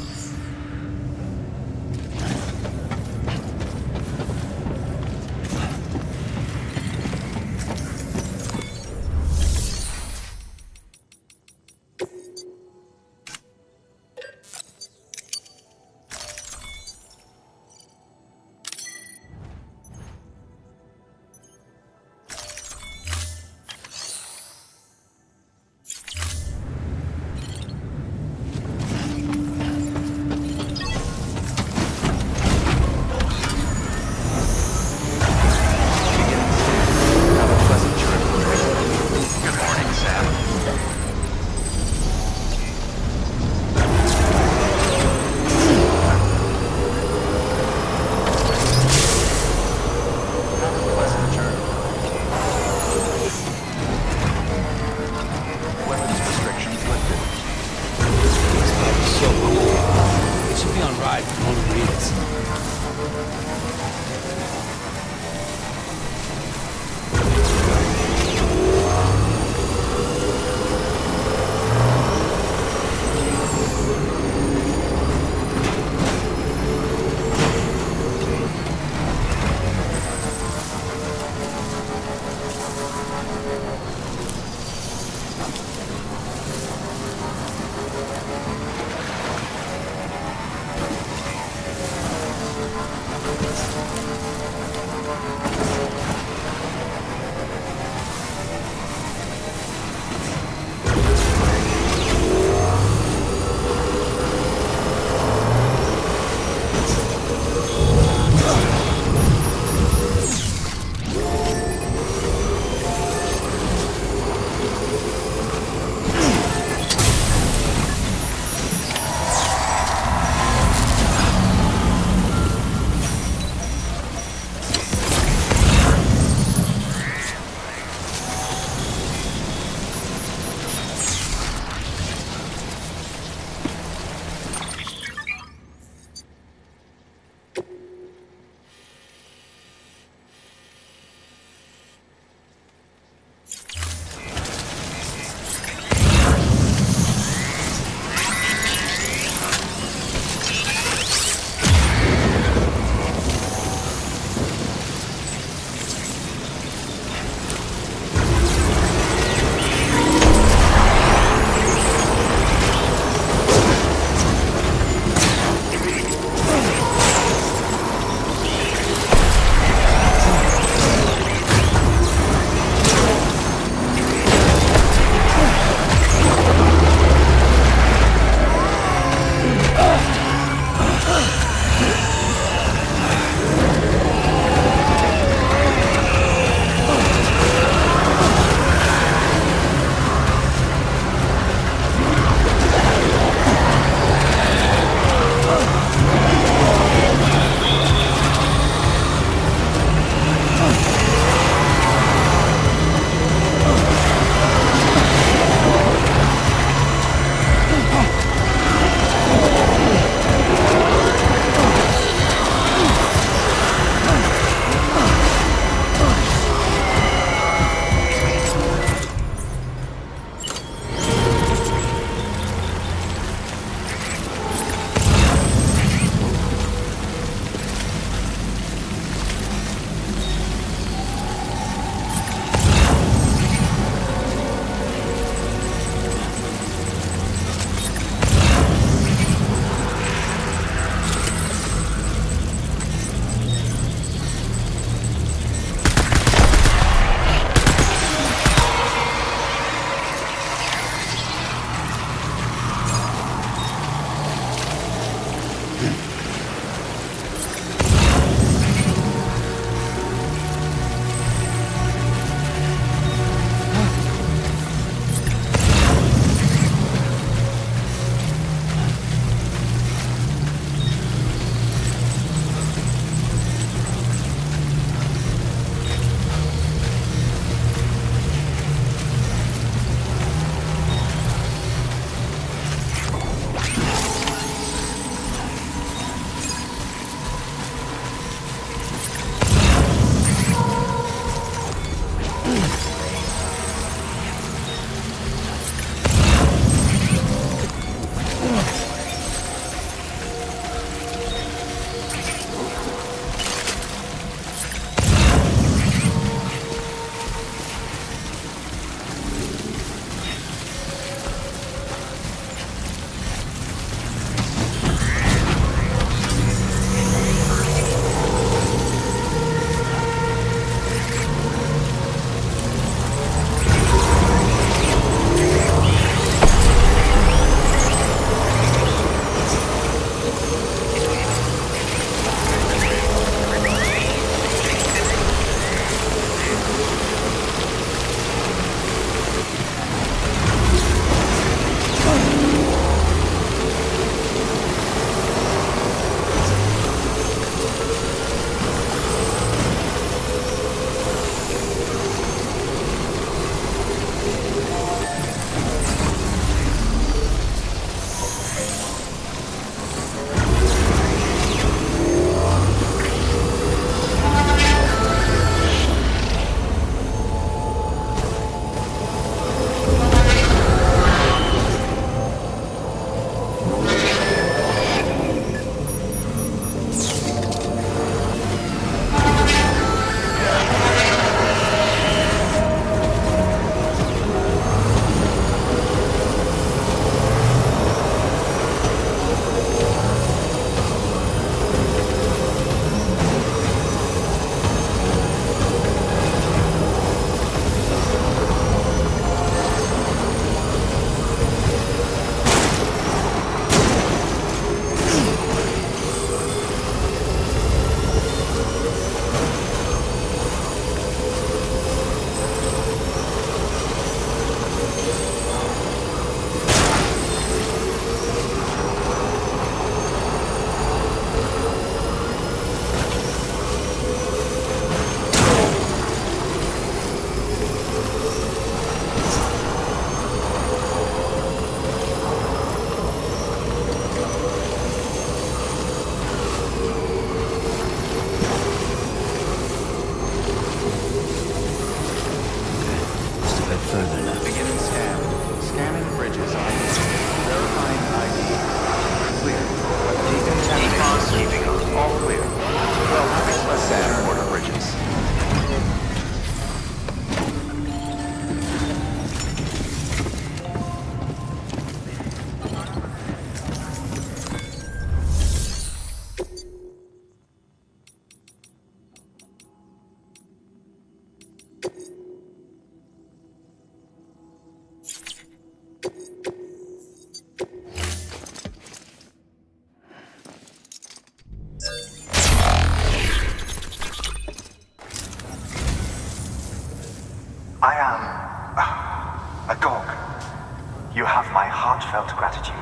heartfelt gratitude.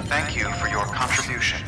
Thank you for your contribution.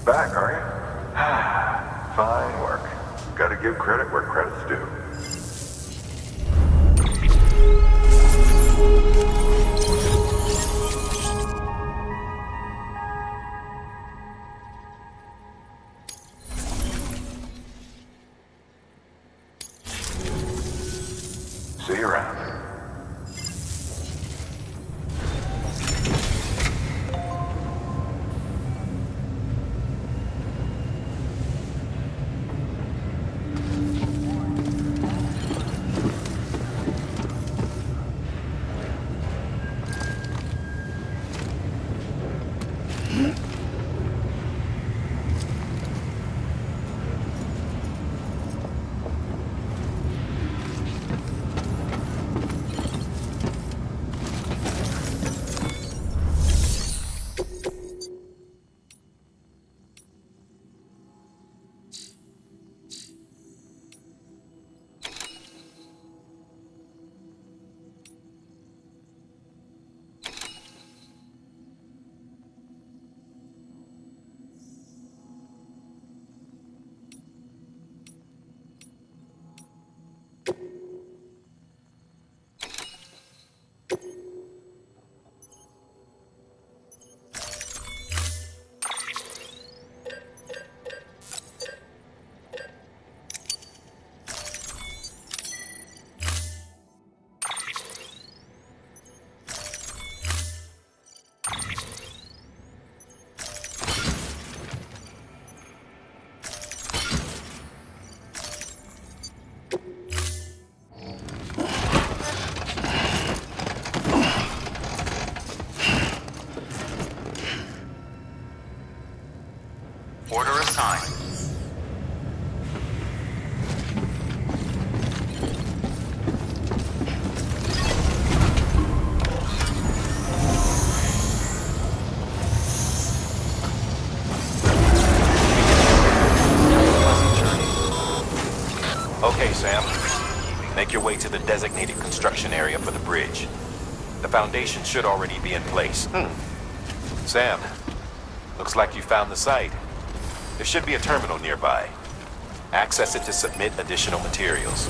Back, are you? Fine work. Gotta give credit where credit's due. See you around. Order assigned. Okay, Sam. Make your way to the designated construction area for the bridge. The foundation should already be in place. Sam, looks like you found the site. There should be a terminal nearby. Access it to submit additional materials.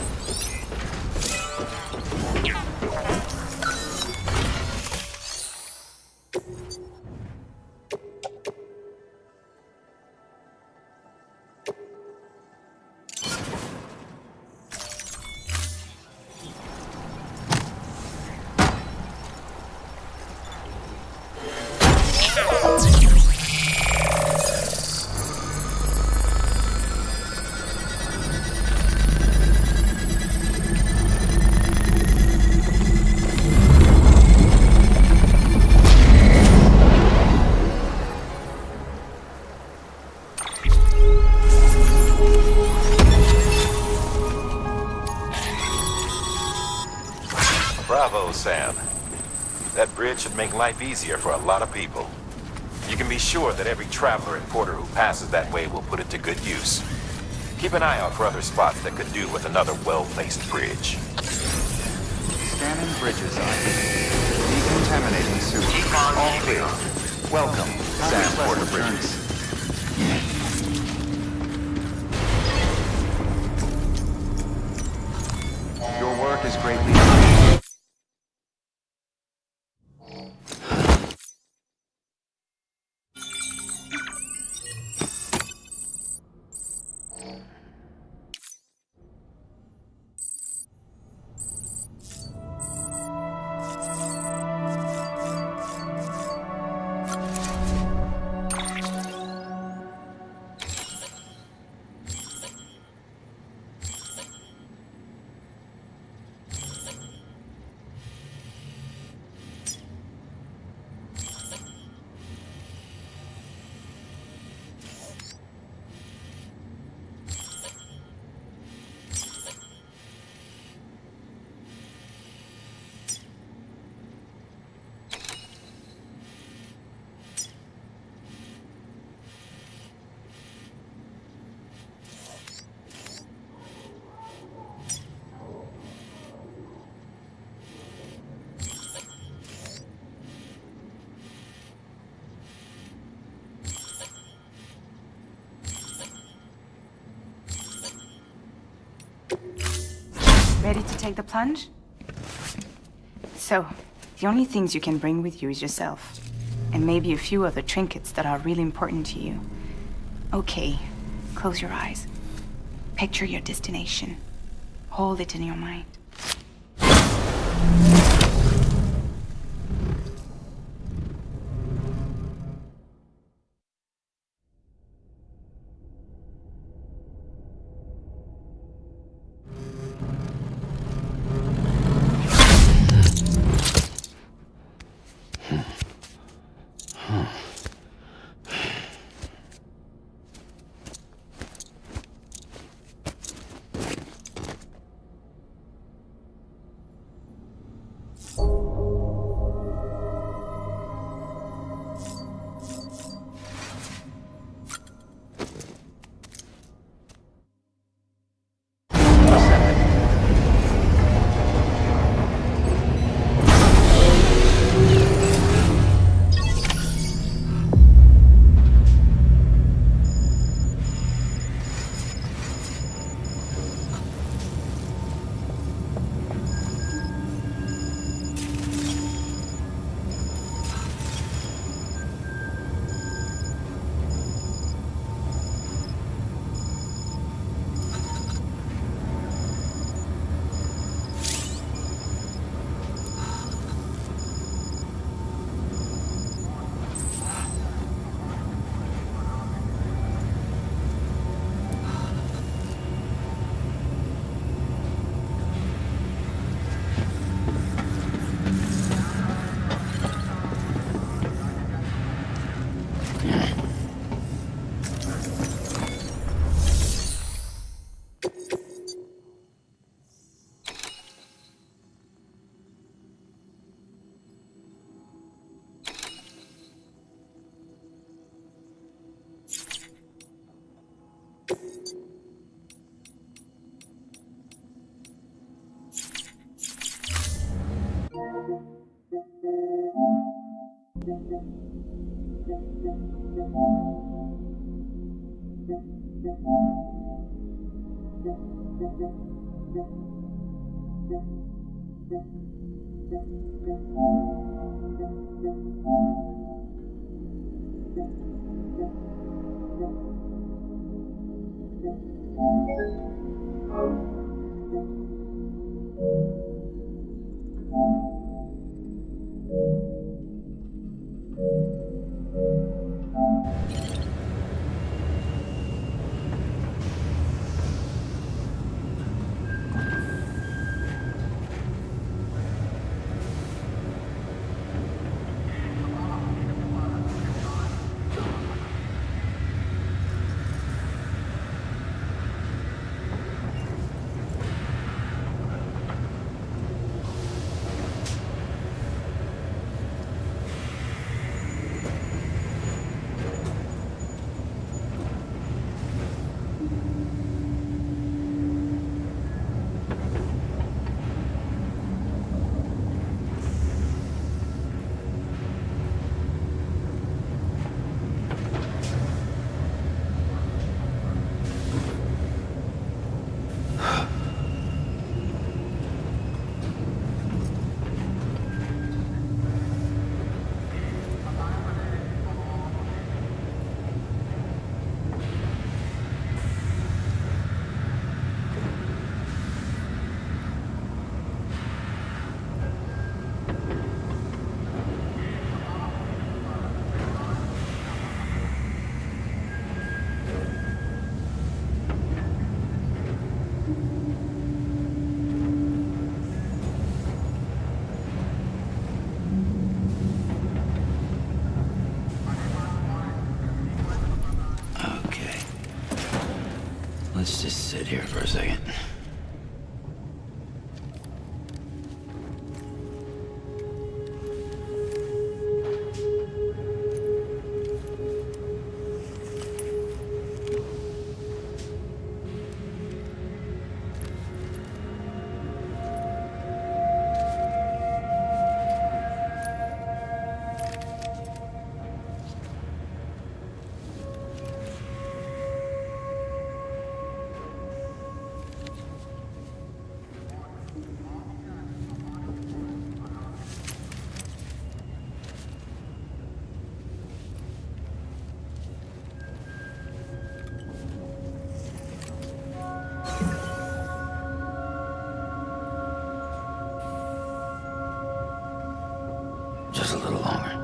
Bravo, Sam. That bridge should make life easier for a lot of people. You can be sure that every traveler and porter who passes that way will put it to good use. Keep an eye out for other spots that could do with another well-placed bridge. Scanning bridges ID. Decontaminating sewage. All clear. Welcome, Sam Porter Bridges. Your work is greatly appreciated. Ready to take the plunge? So, the only things you can bring with you is yourself. And maybe a few other trinkets that are really important to you. Okay, close your eyes. Picture your destination. Hold it in your mind. Let's just sit here for a second. Just a little longer.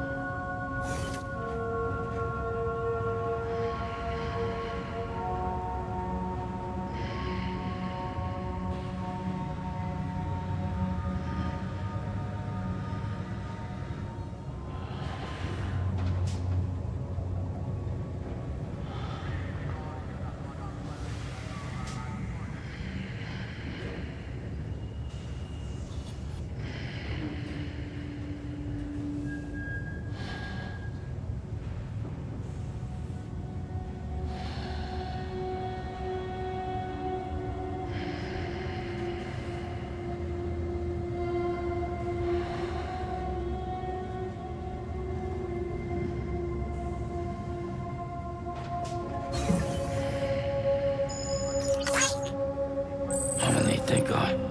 I'm gonna need, thank God.